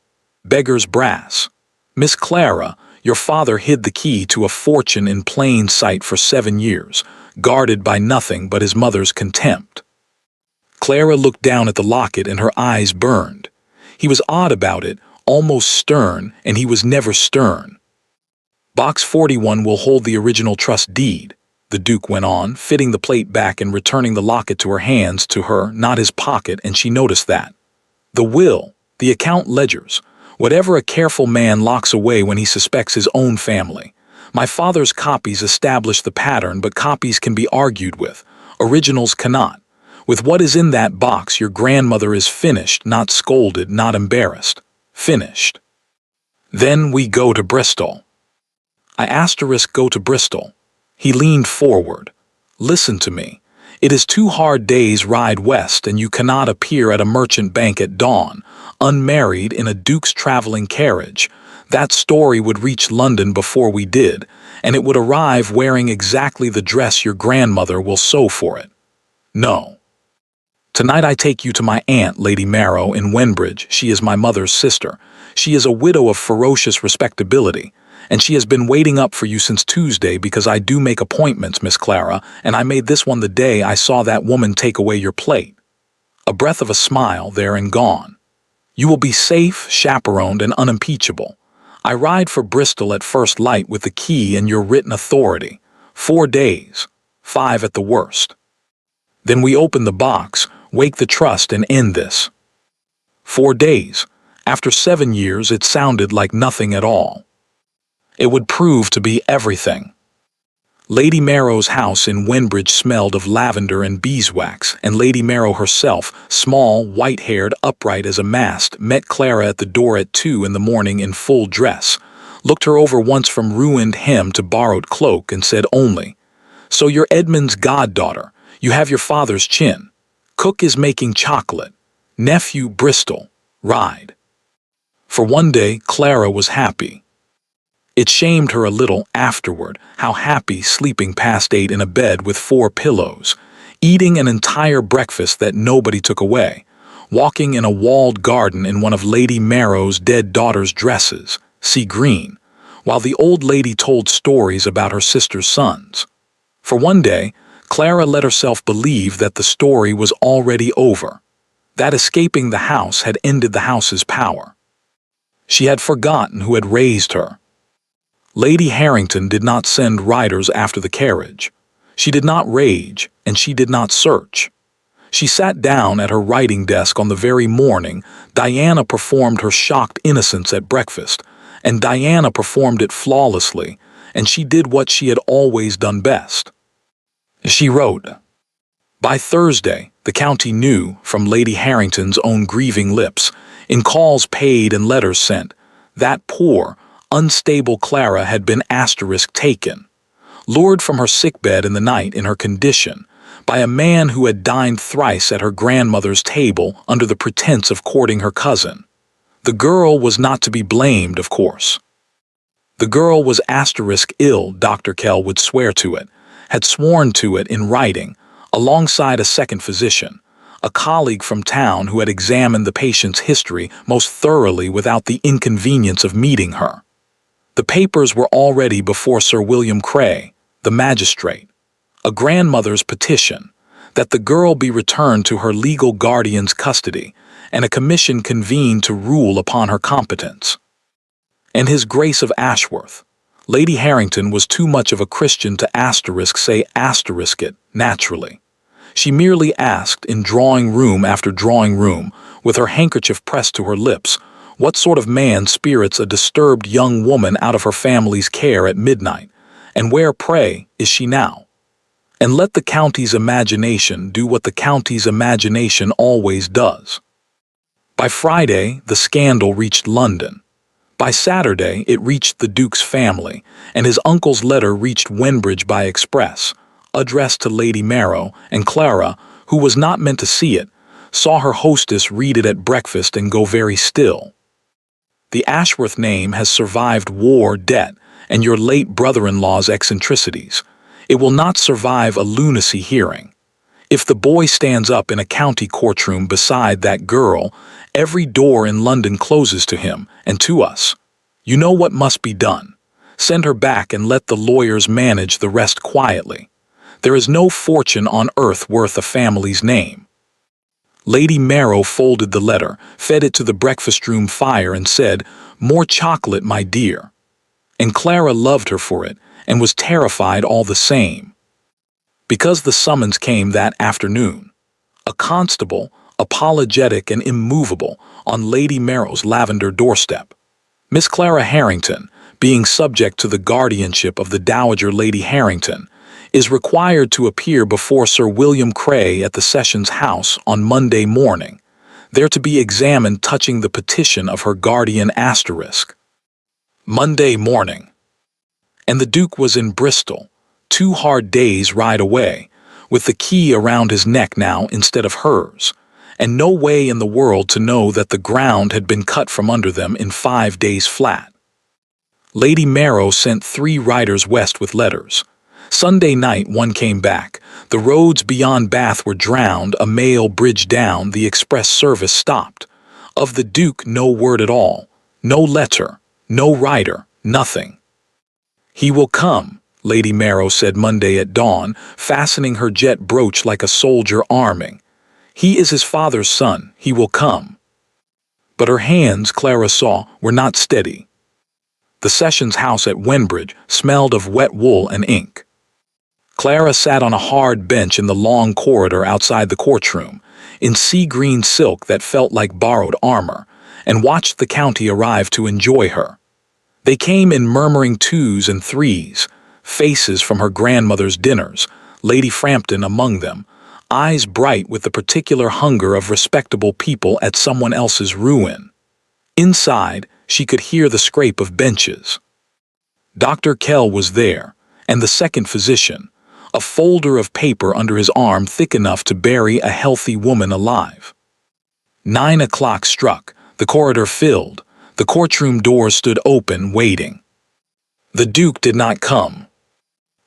Beggar's brass. Miss Clara, your father hid the key to a fortune in plain sight for 7 years, guarded by nothing but his mother's contempt. Clara looked down at the locket and her eyes burned. He was odd about it, almost stern, and he was never stern. Box 41 will hold the original trust deed, the Duke went on, fitting the plate back and returning the locket to her hands, to her, not his pocket, and she noticed that. The will, the account ledgers, whatever a careful man locks away when he suspects his own family. My father's copies establish the pattern, but copies can be argued with. Originals cannot. With what is in that box, your grandmother is finished, not scolded, not embarrassed. Finished. Then we go to Bristol. I go to Bristol. He leaned forward. Listen to me. It is 2 hard days' ride west, and you cannot appear at a merchant bank at dawn, unmarried in a Duke's traveling carriage. That story would reach London before we did, and it would arrive wearing exactly the dress your grandmother will sew for it. No. Tonight I take you to my aunt, Lady Marrow, in Wenbridge. She is my mother's sister. She is a widow of ferocious respectability, and she has been waiting up for you since Tuesday, because I do make appointments, Miss Clara, and I made this one the day I saw that woman take away your plate. A breath of a smile there and gone. You will be safe, chaperoned, and unimpeachable. I ride for Bristol at first light with the key and your written authority. 4 days. 5 at the worst. Then we open the box, wake the trust, and end this. 4 days. After 7 years, it sounded like nothing at all. It would prove to be everything. Lady Marrow's house in Wenbridge smelled of lavender and beeswax, and Lady Marrow herself, small, white-haired, upright as a mast, met Clara at the door at 2 in the morning in full dress, looked her over once from ruined hem to borrowed cloak, and said only, "So you're Edmund's goddaughter. You have your father's chin. Cook is making chocolate. Nephew Bristol. Ride." For one day, Clara was happy. It shamed her a little afterward, how happy sleeping past 8 in a bed with 4 pillows, eating an entire breakfast that nobody took away, walking in a walled garden in one of Lady Marrow's dead daughter's dresses, sea green, while the old lady told stories about her sister's sons. For one day, Clara let herself believe that the story was already over, that escaping the house had ended the house's power. She had forgotten who had raised her. Lady Harrington did not send riders after the carriage. She did not rage, and she did not search. She sat down at her writing desk on the very morning Diana performed her shocked innocence at breakfast, and Diana performed it flawlessly, and she did what she had always done best. She wrote. By Thursday, the county knew, from Lady Harrington's own grieving lips, in calls paid and letters sent, that poor, unstable Clara had been taken, lured from her sickbed in the night in her condition, by a man who had dined thrice at her grandmother's table under the pretense of courting her cousin. The girl was not to be blamed, of course. The girl was ill, Dr. Kell would swear to it, had sworn to it in writing, alongside a second physician, a colleague from town who had examined the patient's history most thoroughly without the inconvenience of meeting her. The papers were already before Sir William Cray, the magistrate. A grandmother's petition, that the girl be returned to her legal guardian's custody, and a commission convened to rule upon her competence. And His Grace of Ashworth. Lady Harrington was too much of a Christian to say it, naturally. She merely asked, in drawing room after drawing room, with her handkerchief pressed to her lips, what sort of man spirits a disturbed young woman out of her family's care at midnight, and where, pray, is she now? and let the county's imagination do what the county's imagination always does. By Friday, the scandal reached London. By Saturday, it reached the Duke's family, and his uncle's letter reached Wenbridge by express, addressed to Lady Marrow, and Clara, who was not meant to see it, saw her hostess read it at breakfast and go very still. The Ashworth name has survived war, debt, and your late brother-in-law's eccentricities. It will not survive a lunacy hearing. If the boy stands up in a county courtroom beside that girl, every door in London closes to him and to us. You know what must be done. Send her back and let the lawyers manage the rest quietly. There is no fortune on earth worth a family's name. Lady Marrow folded the letter, fed it to the breakfast-room fire and said, "More chocolate, my dear." And Clara loved her for it and was terrified all the same. Because the summons came that afternoon. A constable, apologetic and immovable, on Lady Marrow's lavender doorstep. Miss Clara Harrington, being subject to the guardianship of the Dowager Lady Harrington, is required to appear before Sir William Cray at the Sessions House on Monday morning, there to be examined touching the petition of her guardian asterisk. Monday morning. And the Duke was in Bristol, 2 hard days' ride away, with the key around his neck now instead of hers, and no way in the world to know that the ground had been cut from under them in 5 days flat. Lady Marrow sent 3 riders west with letters. Sunday night one came back. The roads beyond Bath were drowned, a mail bridge down, the express service stopped. Of the Duke no word at all, no letter, no rider, nothing. "He will come," Lady Marrow said Monday at dawn, fastening her jet brooch like a soldier arming. "He is his father's son, he will come." But her hands, Clara saw, were not steady. The Sessions House at Wenbridge smelled of wet wool and ink. Clara sat on a hard bench in the long corridor outside the courtroom, in sea-green silk that felt like borrowed armor, and watched the county arrive to enjoy her. They came in murmuring 2s and 3s, faces from her grandmother's dinners, Lady Frampton among them, eyes bright with the particular hunger of respectable people at someone else's ruin. Inside, she could hear the scrape of benches. Dr. Kell was there, and the second physician, a folder of paper under his arm thick enough to bury a healthy woman alive. 9 o'clock struck, the corridor filled, the courtroom doors stood open, waiting. The Duke did not come.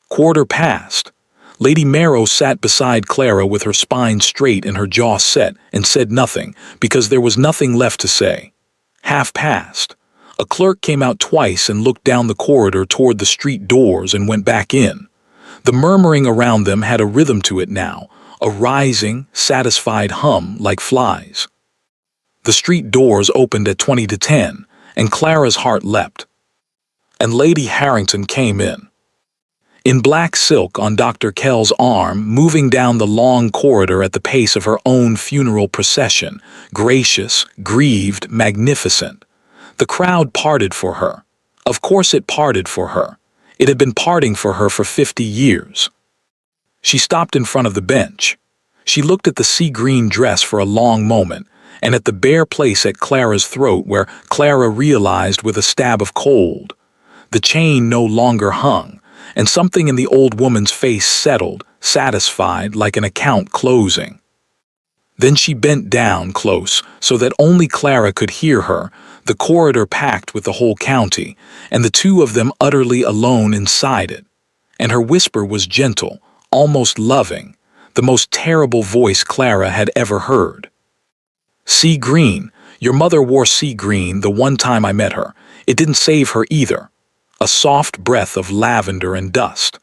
1/4 past. Lady Marrow sat beside Clara with her spine straight and her jaw set and said nothing, because there was nothing left to say. 1/2 past. A clerk came out twice and looked down the corridor toward the street doors and went back in. The murmuring around them had a rhythm to it now, a rising, satisfied hum like flies. The street doors opened at 20 to 10, and Clara's heart leapt. And Lady Harrington came in. In black silk on Dr. Kell's arm, moving down the long corridor at the pace of her own funeral procession, gracious, grieved, magnificent. The crowd parted for her. Of course it parted for her. It had been parting for her for 50 years. She stopped in front of the bench. She looked at the sea-green dress for a long moment, and at the bare place at Clara's throat where Clara realized with a stab of cold. The chain no longer hung, and something in the old woman's face settled, satisfied, like an account closing. Then she bent down close so that only Clara could hear her, the corridor packed with the whole county, and the 2 of them utterly alone inside it. And her whisper was gentle, almost loving, the most terrible voice Clara had ever heard. "Sea green. Your mother wore sea green the one time I met her. It didn't save her either. A soft breath of lavender and dust.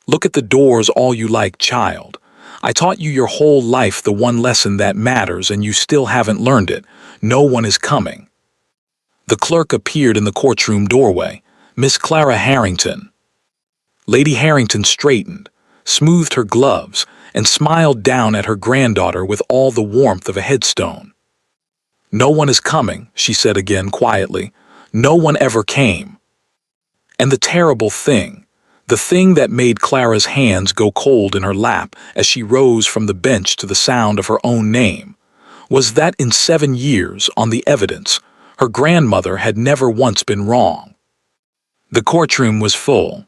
Look at the doors all you like, child. I taught you your whole life the one lesson that matters and you still haven't learned it. No one is coming." The clerk appeared in the courtroom doorway. Miss Clara Harrington. Lady Harrington straightened, smoothed her gloves, and smiled down at her granddaughter with all the warmth of a headstone. "No one is coming," she said again quietly. "No one ever came." And the terrible thing, The thing that made Clara's hands go cold in her lap as she rose from the bench to the sound of her own name was that in 7 years, on the evidence, her grandmother had never once been wrong. The courtroom was full.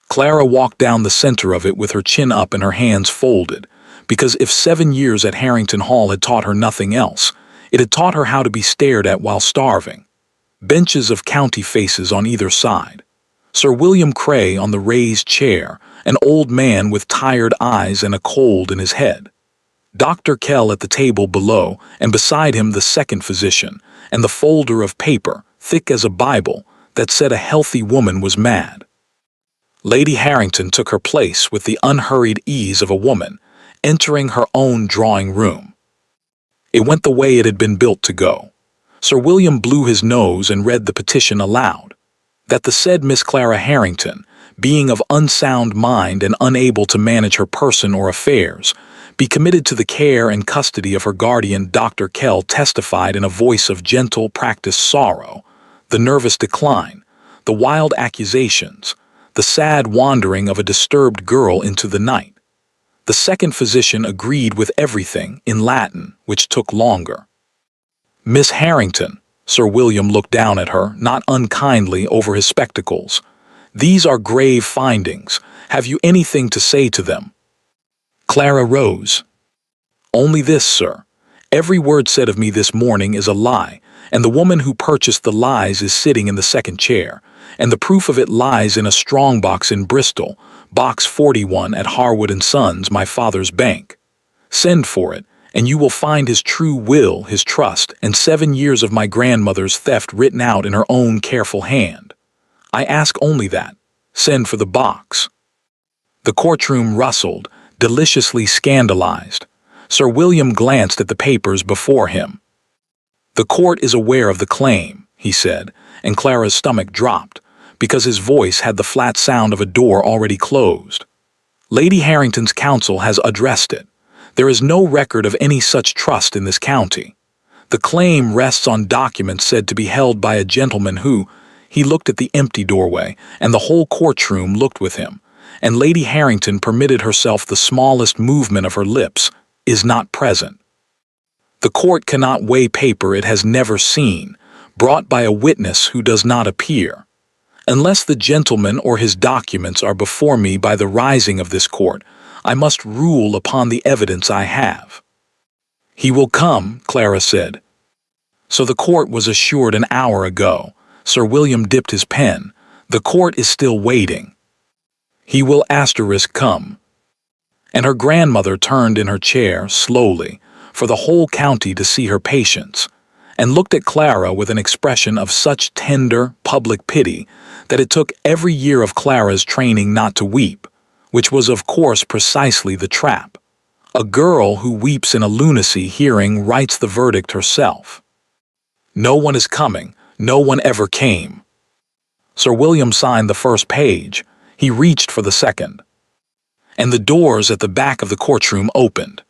Clara walked down the center of it with her chin up and her hands folded, because if 7 years at Harrington Hall had taught her nothing else, it had taught her how to be stared at while starving. Benches of county faces on either side. Sir William Cray on the raised chair, an old man with tired eyes and a cold in his head. Dr. Kell at the table below, and beside him the second physician, and the folder of paper, thick as a Bible, that said a healthy woman was mad. Lady Harrington took her place with the unhurried ease of a woman, entering her own drawing room. It went the way it had been built to go. Sir William blew his nose and read the petition aloud. That the said Miss Clara Harrington, being of unsound mind and unable to manage her person or affairs, be committed to the care and custody of her guardian. Dr. Kell testified in a voice of gentle, practiced sorrow, the nervous decline, the wild accusations, the sad wandering of a disturbed girl into the night. The second physician agreed with everything in Latin, which took longer. Miss Harrington, Sir William looked down at her, not unkindly over his spectacles. These are grave findings. Have you anything to say to them? Clara rose. Only this, sir. Every word said of me this morning is a lie, and the woman who purchased the lies is sitting in the second chair, and the proof of it lies in a strong box in Bristol, box 41 at Harwood & Sons, my father's bank. Send for it, and you will find his true will, his trust, and 7 years of my grandmother's theft written out in her own careful hand. I ask only that. Send for the box. The courtroom rustled, deliciously scandalized. Sir William glanced at the papers before him. The court is aware of the claim, he said, and Clara's stomach dropped, because his voice had the flat sound of a door already closed. Lady Harrington's counsel has addressed it. There is no record of any such trust in this county. The claim rests on documents said to be held by a gentleman who, he looked at the empty doorway, and the whole courtroom looked with him, and Lady Harrington permitted herself the smallest movement of her lips, is not present. The court cannot weigh paper it has never seen, brought by a witness who does not appear. Unless the gentleman or his documents are before me by the rising of this court, I must rule upon the evidence I have. He will come, Clara said. So the court was assured an hour ago. Sir William dipped his pen. The court is still waiting. He will come. And her grandmother turned in her chair, slowly, for the whole county to see her patience, and looked at Clara with an expression of such tender, public pity that it took every year of Clara's training not to weep, which was of course precisely the trap. A girl who weeps in a lunacy hearing writes the verdict herself. No one is coming, no one ever came. Sir William signed the first page. He reached for the second. And the doors at the back of the courtroom opened.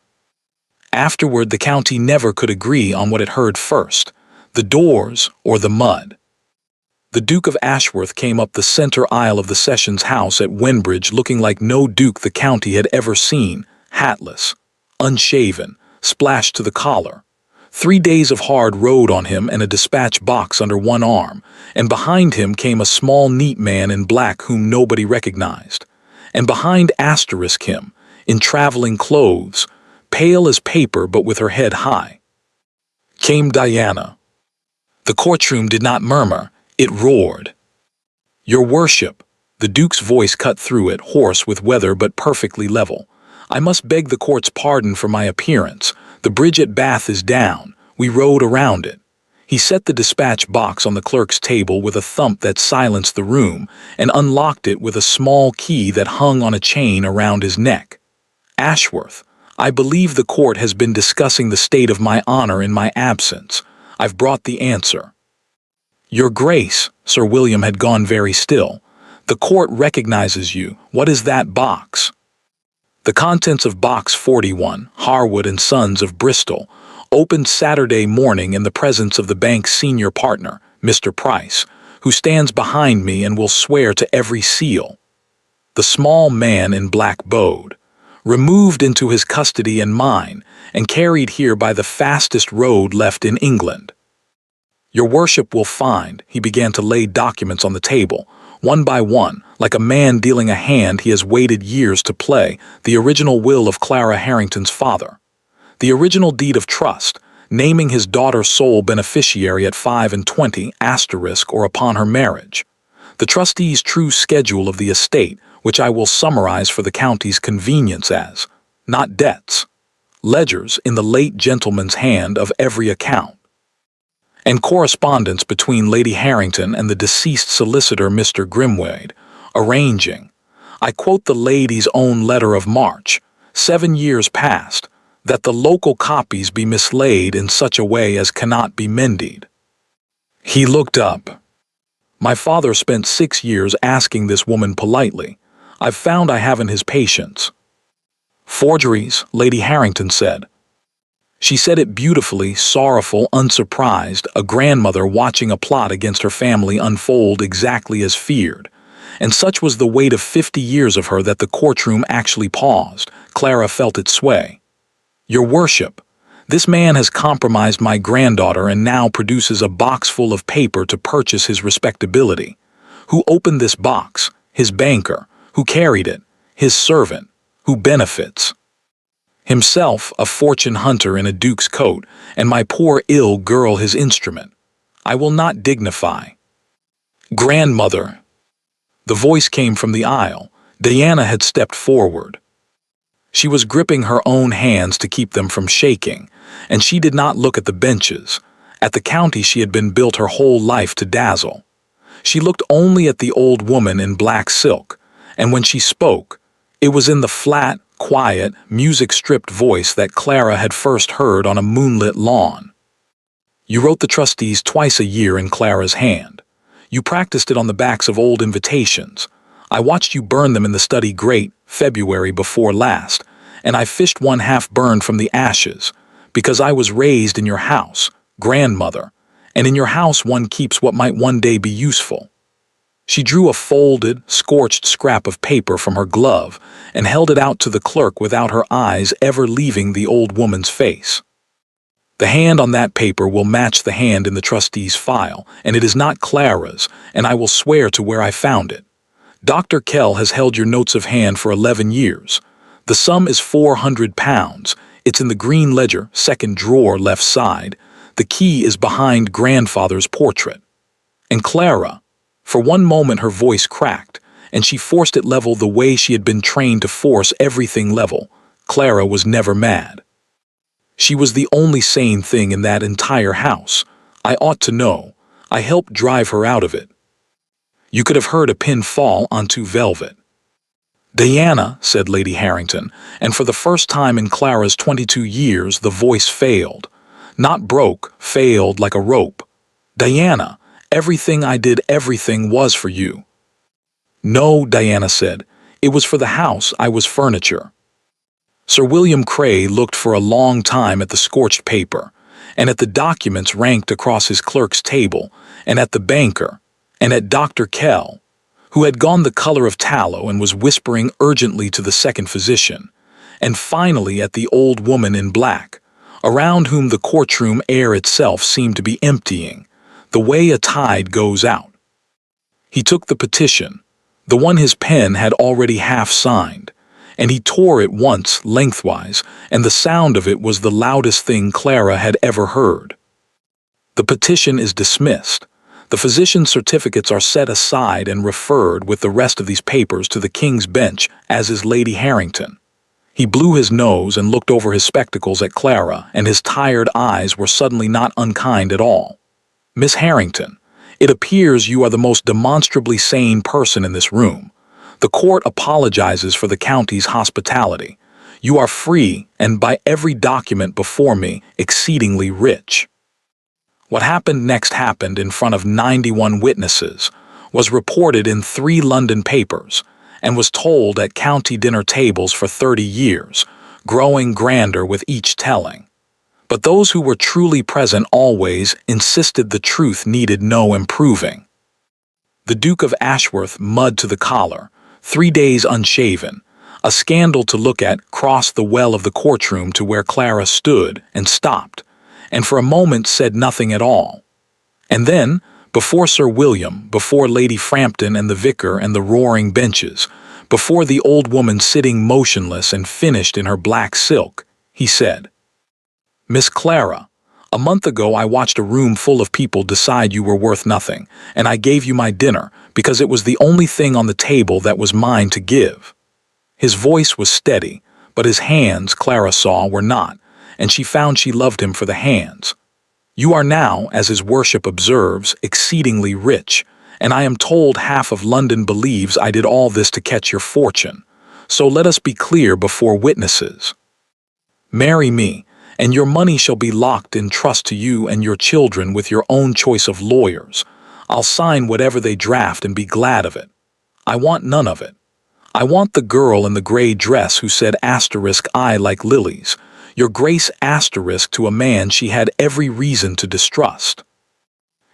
Afterward, the county never could agree on what it heard first, the doors or the mud. The Duke of Ashworth came up the center aisle of the Sessions House at Wenbridge looking like no duke the county had ever seen, hatless, unshaven, splashed to the collar. 3 days of hard road on him and a dispatch box under one arm, and behind him came a small neat man in black whom nobody recognized. And behind him, in traveling clothes, pale as paper but with her head high, came Diana. The courtroom did not murmur, it roared. Your worship, the Duke's voice cut through it, hoarse with weather but perfectly level. I must beg the court's pardon for my appearance. The bridge at Bath is down. We rode around it. He set the dispatch box on the clerk's table with a thump that silenced the room and unlocked it with a small key that hung on a chain around his neck. Ashworth, I believe the court has been discussing the state of my honor in my absence. I've brought the answer. Your Grace, Sir William had gone very still. The court recognizes you. What is that box? The contents of box 41, Harwood & Sons of Bristol, opened Saturday morning in the presence of the bank's senior partner, Mr. Price, who stands behind me and will swear to every seal. the small man in black bowed, removed into his custody and mine, and carried here by the fastest road left in England. Your worship will find, he began to lay documents on the table, one by one, like a man dealing a hand he has waited years to play, the original will of Clara Harrington's father. The original deed of trust, naming his daughter sole beneficiary at 25 or upon her marriage. The trustee's true schedule of the estate, which I will summarize for the county's convenience as, not debts, ledgers in the late gentleman's hand of every account, and correspondence between Lady Harrington and the deceased solicitor Mr. Grimwade, arranging, I quote the lady's own letter of March, 7 years past, that the local copies be mislaid in such a way as cannot be mended. He looked up. My father spent 6 years asking this woman politely. I've found I haven't his patience. Forgeries, Lady Harrington said. She said it beautifully, sorrowful, unsurprised, a grandmother watching a plot against her family unfold exactly as feared. And such was the weight of 50 years of her that the courtroom actually paused. Clara felt it sway. Your worship, this man has compromised my granddaughter and now produces a box full of paper to purchase his respectability. Who opened this box? His banker. Who carried it? His servant. Who benefits? Himself, a fortune hunter in a duke's coat, and my poor ill girl his instrument. I will not dignify. Grandmother. The voice came from the aisle. Diana had stepped forward. She was gripping her own hands to keep them from shaking, and she did not look at the benches, at the county she had been built her whole life to dazzle. She looked only at the old woman in black silk, and when she spoke, it was in the flat, quiet, music-stripped voice that Clara had first heard on a moonlit lawn. You wrote the trustees twice a year in Clara's hand. You practiced it on the backs of old invitations. I watched you burn them in the study grate, February before last, and I fished one half burned from the ashes, because I was raised in your house, grandmother, and in your house one keeps what might one day be useful. She drew a folded, scorched scrap of paper from her glove and held it out to the clerk without her eyes ever leaving the old woman's face. The hand on that paper will match the hand in the trustee's file, and it is not Clara's, and I will swear to where I found it. Dr. Kell has held your notes of hand for 11 years. The sum is £400. It's in the green ledger, second drawer, left side. The key is behind grandfather's portrait. And Clara, for one moment her voice cracked, and she forced it level the way she had been trained to force everything level. Clara was never mad. She was the only sane thing in that entire house. I ought to know. I helped drive her out of it. You could have heard a pin fall onto velvet. Diana, said Lady Harrington, and for the first time in Clara's 22 years the voice failed. Not broke, failed like a rope. Diana, everything I did, everything was for you. No, Diana said, it was for the house, I was furniture. Sir William Cray looked for a long time at the scorched paper, and at the documents ranked across his clerk's table, and at the banker, and at Dr. Kell, who had gone the color of tallow and was whispering urgently to the second physician, and finally at the old woman in black, around whom the courtroom air itself seemed to be emptying, the way a tide goes out. He took the petition, the one his pen had already half signed, and he tore it once lengthwise, and the sound of it was the loudest thing Clara had ever heard. The petition is dismissed. The physician's certificates are set aside and referred with the rest of these papers to the King's Bench, as is Lady Harrington. He blew his nose and looked over his spectacles at Clara, and his tired eyes were suddenly not unkind at all. Miss Harrington, it appears you are the most demonstrably sane person in this room. The court apologizes for the county's hospitality. You are free and, by every document before me, exceedingly rich. What happened next happened in front of 91 witnesses, was reported in 3 London papers, and was told at county dinner tables for 30 years, growing grander with each telling. But those who were truly present always insisted the truth needed no improving. The Duke of Ashworth, mud to the collar, 3 days unshaven. A scandal to look at crossed the well of the courtroom to where Clara stood and stopped, and for a moment said nothing at all. And then, before Sir William, before Lady Frampton and the vicar and the roaring benches, before the old woman sitting motionless and finished in her black silk, he said, "Miss Clara, a month ago I watched a room full of people decide you were worth nothing, and I gave you my dinner because it was the only thing on the table that was mine to give." His voice was steady, but his hands, Clara saw, were not, and she found she loved him for the hands. "You are now, as his worship observes, exceedingly rich, and I am told half of London believes I did all this to catch your fortune. So let us be clear before witnesses. Marry me, and your money shall be locked in trust to you and your children with your own choice of lawyers. I'll sign whatever they draft and be glad of it. I want none of it. I want the girl in the gray dress who said *I like lilies,' your grace * to a man she had every reason to distrust."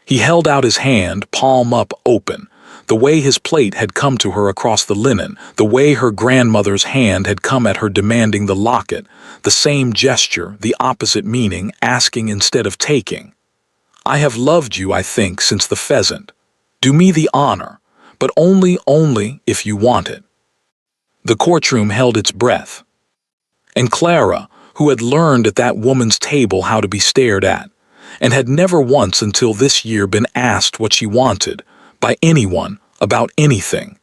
He held out his hand, palm up, open, the way his plate had come to her across the linen, the way her grandmother's hand had come at her demanding the locket, the same gesture, the opposite meaning, asking instead of taking. "I have loved you, I think, since the pheasant. Do me the honor, but only if you want it." The courtroom held its breath. And Clara, who had learned at that woman's table how to be stared at, and had never once until this year been asked what she wanted, by anyone, about anything.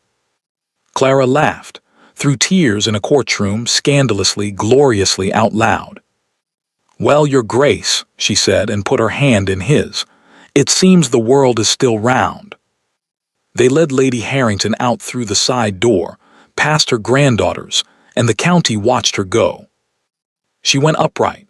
Clara laughed, through tears in a courtroom, scandalously, gloriously out loud. "Well, your grace," she said, and put her hand in his, "it seems the world is still round." They led Lady Harrington out through the side door, past her granddaughters, and the county watched her go. She went upright.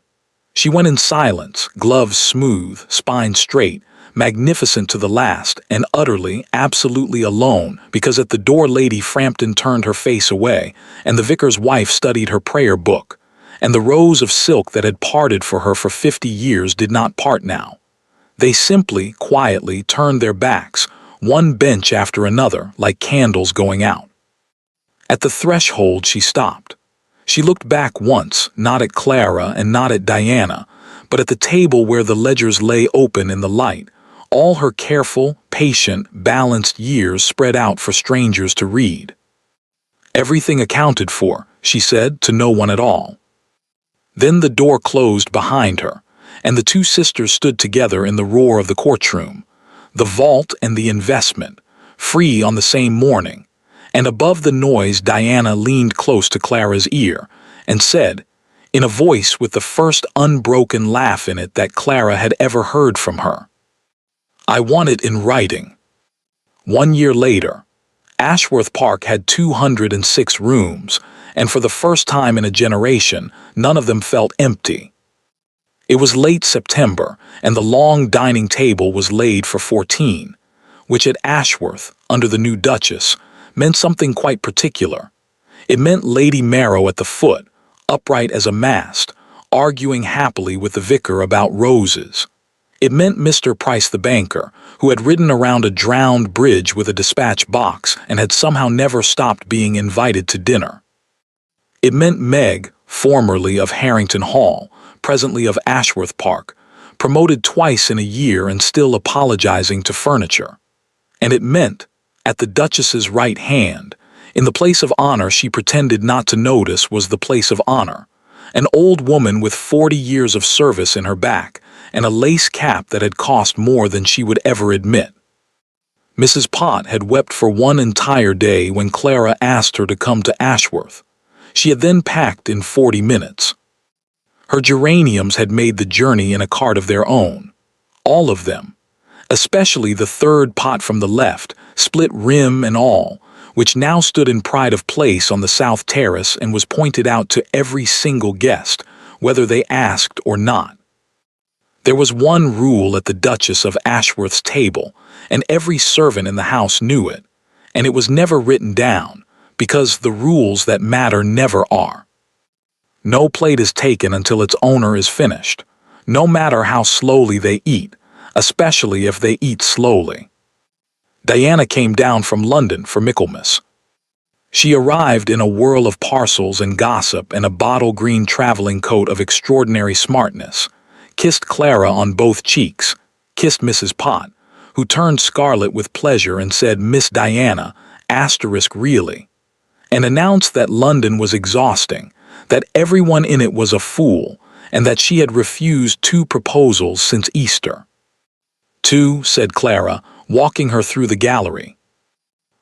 She went in silence, gloves smooth, spine straight, magnificent to the last, and utterly, absolutely alone, because at the door Lady Frampton turned her face away, and the vicar's wife studied her prayer book, and the rows of silk that had parted for her for 50 years did not part now. They simply, quietly turned their backs, one bench after another, like candles going out. At the threshold she stopped. She looked back once, not at Clara and not at Diana, but at the table where the ledgers lay open in the light, all her careful, patient, balanced years spread out for strangers to read. "Everything accounted for," she said, to no one at all. Then the door closed behind her, and the two sisters stood together in the roar of the courtroom, the vault and the investment, free on the same morning. And above the noise Diana leaned close to Clara's ear and said, in a voice with the first unbroken laugh in it that Clara had ever heard from her, "I want it in writing." 1 year later, Ashworth Park had 206 rooms, and for the first time in a generation, none of them felt empty. It was late September, and the long dining table was laid for 14, which at Ashworth, under the new Duchess, meant something quite particular. It meant Lady Marrow at the foot, upright as a mast, arguing happily with the vicar about roses. It meant Mr. Price the banker, who had ridden around a drowned bridge with a dispatch box and had somehow never stopped being invited to dinner. It meant Meg, formerly of Harrington Hall, presently of Ashworth Park, promoted twice in a year and still apologizing to furniture. And it meant, at the Duchess's right hand, in the place of honor she pretended not to notice was the place of honor, an old woman with 40 years of service in her back and a lace cap that had cost more than she would ever admit. Mrs. Pott had wept for one entire day when Clara asked her to come to Ashworth. She had then packed in 40 minutes. Her geraniums had made the journey in a cart of their own, all of them, especially the third pot from the left, split rim and all, which now stood in pride of place on the south terrace and was pointed out to every single guest, whether they asked or not. There was one rule at the Duchess of Ashworth's table, and every servant in the house knew it, and it was never written down, because the rules that matter never are. No plate is taken until its owner is finished, no matter how slowly they eat, especially if they eat slowly. Diana came down from London for Michaelmas. She arrived in a whirl of parcels and gossip and a bottle-green traveling coat of extraordinary smartness, kissed Clara on both cheeks, kissed Mrs. Pott, who turned scarlet with pleasure and said, "Miss Diana, asterisk really," and announced that London was exhausting, that everyone in it was a fool, and that she had refused 2 proposals since Easter. "2," said Clara, walking her through the gallery.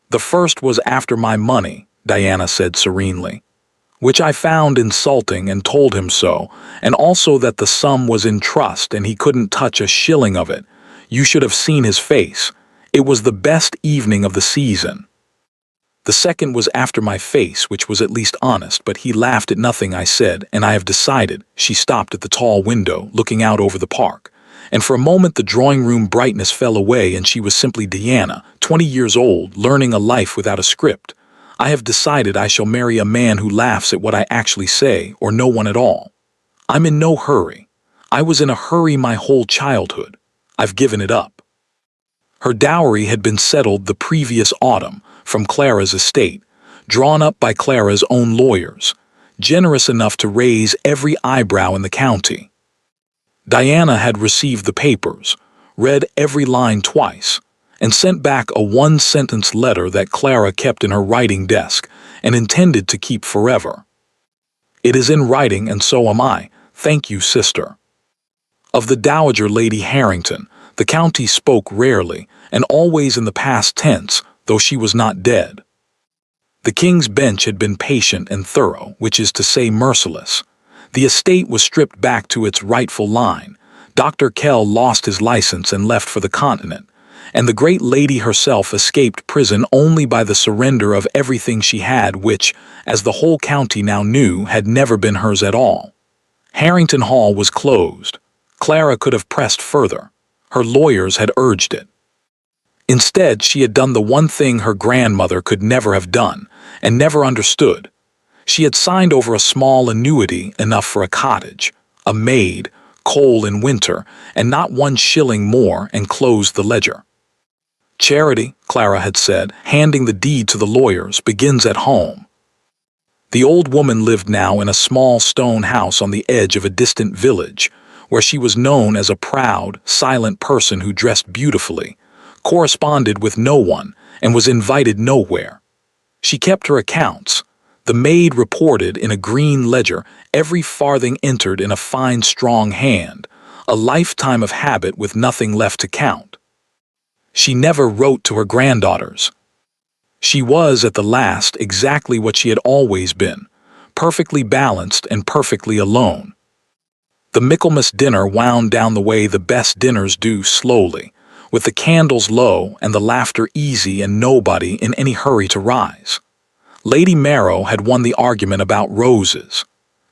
"The first was after my money," Diana said serenely, "which I found insulting and told him so, and also that the sum was in trust and he couldn't touch a shilling of it. You should have seen his face. It was the best evening of the season. The second was after my face, which was at least honest, but he laughed at nothing I said, and I have decided." She stopped at the tall window, looking out over the park, and for a moment the drawing-room brightness fell away and she was simply Diana, 20 years old, learning a life without a script. "I have decided I shall marry a man who laughs at what I actually say, or no one at all. I'm in no hurry. I was in a hurry my whole childhood. I've given it up." Her dowry had been settled the previous autumn from Clara's estate, drawn up by Clara's own lawyers, generous enough to raise every eyebrow in the county. Diana had received the papers, read every line twice, and sent back a 1-sentence letter that Clara kept in her writing desk and intended to keep forever. "It is in writing, and so am I. Thank you, sister." Of the Dowager Lady Harrington, the county spoke rarely, and always in the past tense, though she was not dead. The King's Bench had been patient and thorough, which is to say merciless. The estate was stripped back to its rightful line. Dr. Kell lost his license and left for the continent, and the great lady herself escaped prison only by the surrender of everything she had, which, as the whole county now knew, had never been hers at all. Harrington Hall was closed. Clara could have pressed further. Her lawyers had urged it. Instead, she had done the one thing her grandmother could never have done, and never understood. She had signed over a small annuity enough for a cottage, a maid, coal in winter, and not 1 shilling more, and closed the ledger. "Charity," Clara had said, handing the deed to the lawyers, "begins at home." The old woman lived now in a small stone house on the edge of a distant village, where she was known as a proud, silent person who dressed beautifully, corresponded with no one, and was invited nowhere. She kept her accounts. The maid reported in a green ledger every farthing entered in a fine strong hand, a lifetime of habit with nothing left to count. She never wrote to her granddaughters. She was, at the last, exactly what she had always been, perfectly balanced and perfectly alone. The Michaelmas dinner wound down the way the best dinners do, slowly, with the candles low and the laughter easy and nobody in any hurry to rise. Lady Marrow had won the argument about roses.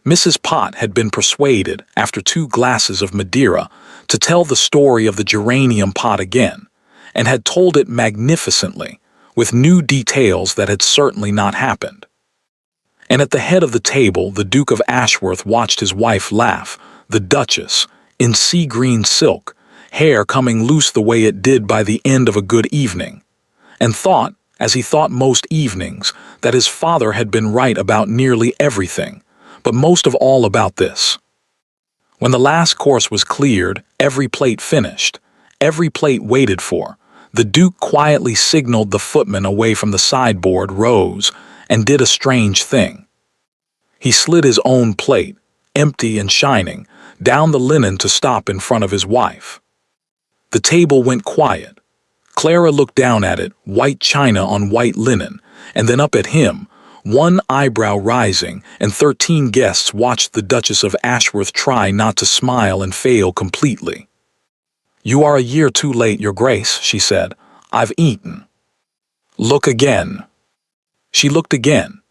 Mrs. Pott had been persuaded, after 2 glasses of Madeira, to tell the story of the geranium pot again, and had told it magnificently, with new details that had certainly not happened. And at the head of the table the Duke of Ashworth watched his wife laugh, the Duchess, in sea-green silk, hair coming loose the way it did by the end of a good evening, and thought, as he thought most evenings, that his father had been right about nearly everything, but most of all about this. When the last course was cleared, every plate finished, every plate waited for, the Duke quietly signaled the footman away from the sideboard, rose, and did a strange thing. He slid his own plate, empty and shining, down the linen to stop in front of his wife. The table went quiet. Clara looked down at it, white china on white linen, and then up at him, one eyebrow rising, and 13 guests watched the Duchess of Ashworth try not to smile and fail completely. "You are a year too late, Your Grace," she said. "I've eaten." "Look again." She looked again.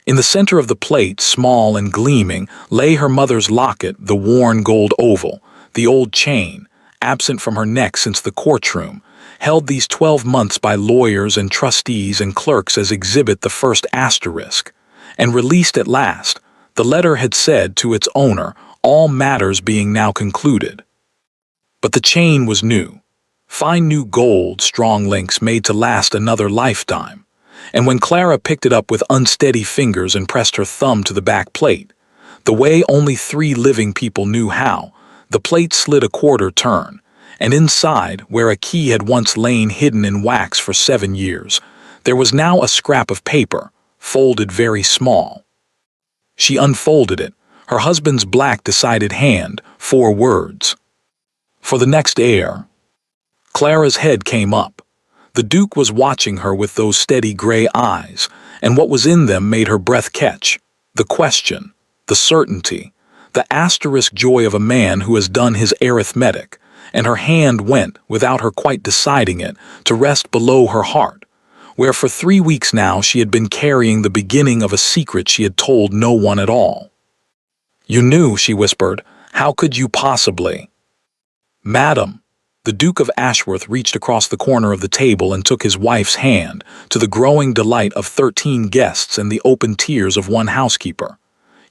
In the center of the plate, small and gleaming, lay her mother's locket, the worn gold oval, the old chain, absent from her neck since the courtroom, held these 12 months by lawyers and trustees and clerks as exhibit the first asterisk, and released at last. The letter had said to its owner, all matters being now concluded. But the chain was new. Fine new gold, strong links made to last another lifetime. and when Clara picked it up with unsteady fingers and pressed her thumb to the back plate, the way only 3 living people knew how, the plate slid a quarter turn, and inside, where a key had once lain hidden in wax for 7 years, there was now a scrap of paper, folded very small. She unfolded it, her husband's black decided hand, 4 words. For the next heir. Clara's head came up. The Duke was watching her with those steady gray eyes, and what was in them made her breath catch. The question, the certainty, the asterisk joy of a man who has done his arithmetic, and her hand went, without her quite deciding it, to rest below her heart, where for 3 weeks now she had been carrying the beginning of a secret she had told no one at all. "You knew," she whispered. "How could you possibly?" "Madam." The Duke of Ashworth reached across the corner of the table and took his wife's hand, to the growing delight of 13 guests and the open tears of one housekeeper.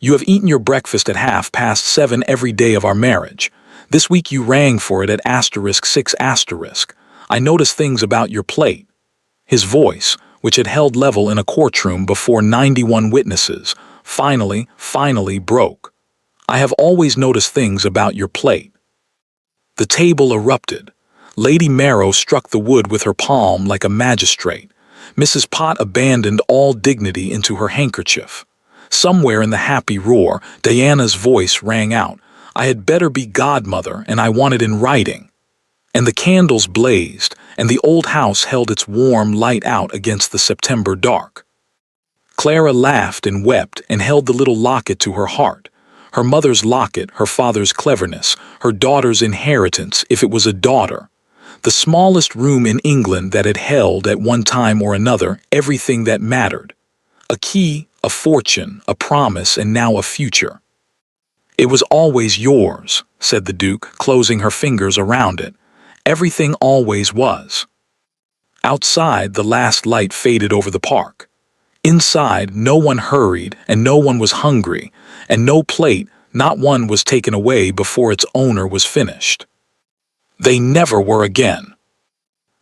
"You have eaten your breakfast at 7:30 every day of our marriage. This week you rang for it at *6*. I noticed things about your plate." His voice, which had held level in a courtroom before 91 witnesses, finally broke. "I have always noticed things about your plate." The table erupted. Lady Marrow struck the wood with her palm like a magistrate. Mrs. Pott abandoned all dignity into her handkerchief. Somewhere in the happy roar, Diana's voice rang out, "I had better be godmother, and I want it in writing." And the candles blazed, and the old house held its warm light out against the September dark. Clara laughed and wept and held the little locket to her heart. Her mother's locket, her father's cleverness, her daughter's inheritance, if it was a daughter. The smallest room in England that had held, at one time or another, everything that mattered. A key, a fortune, a promise, and now a future. "It was always yours," said the Duke, closing her fingers around it. "Everything always was." Outside, the last light faded over the park. Inside, no one hurried, and no one was hungry, and no plate, not one, was taken away before its owner was finished. They never were again.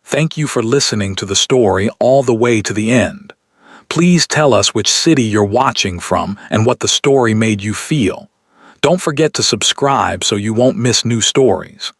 Thank you for listening to the story all the way to the end. Please tell us which city you're watching from and what the story made you feel. Don't forget to subscribe so you won't miss new stories.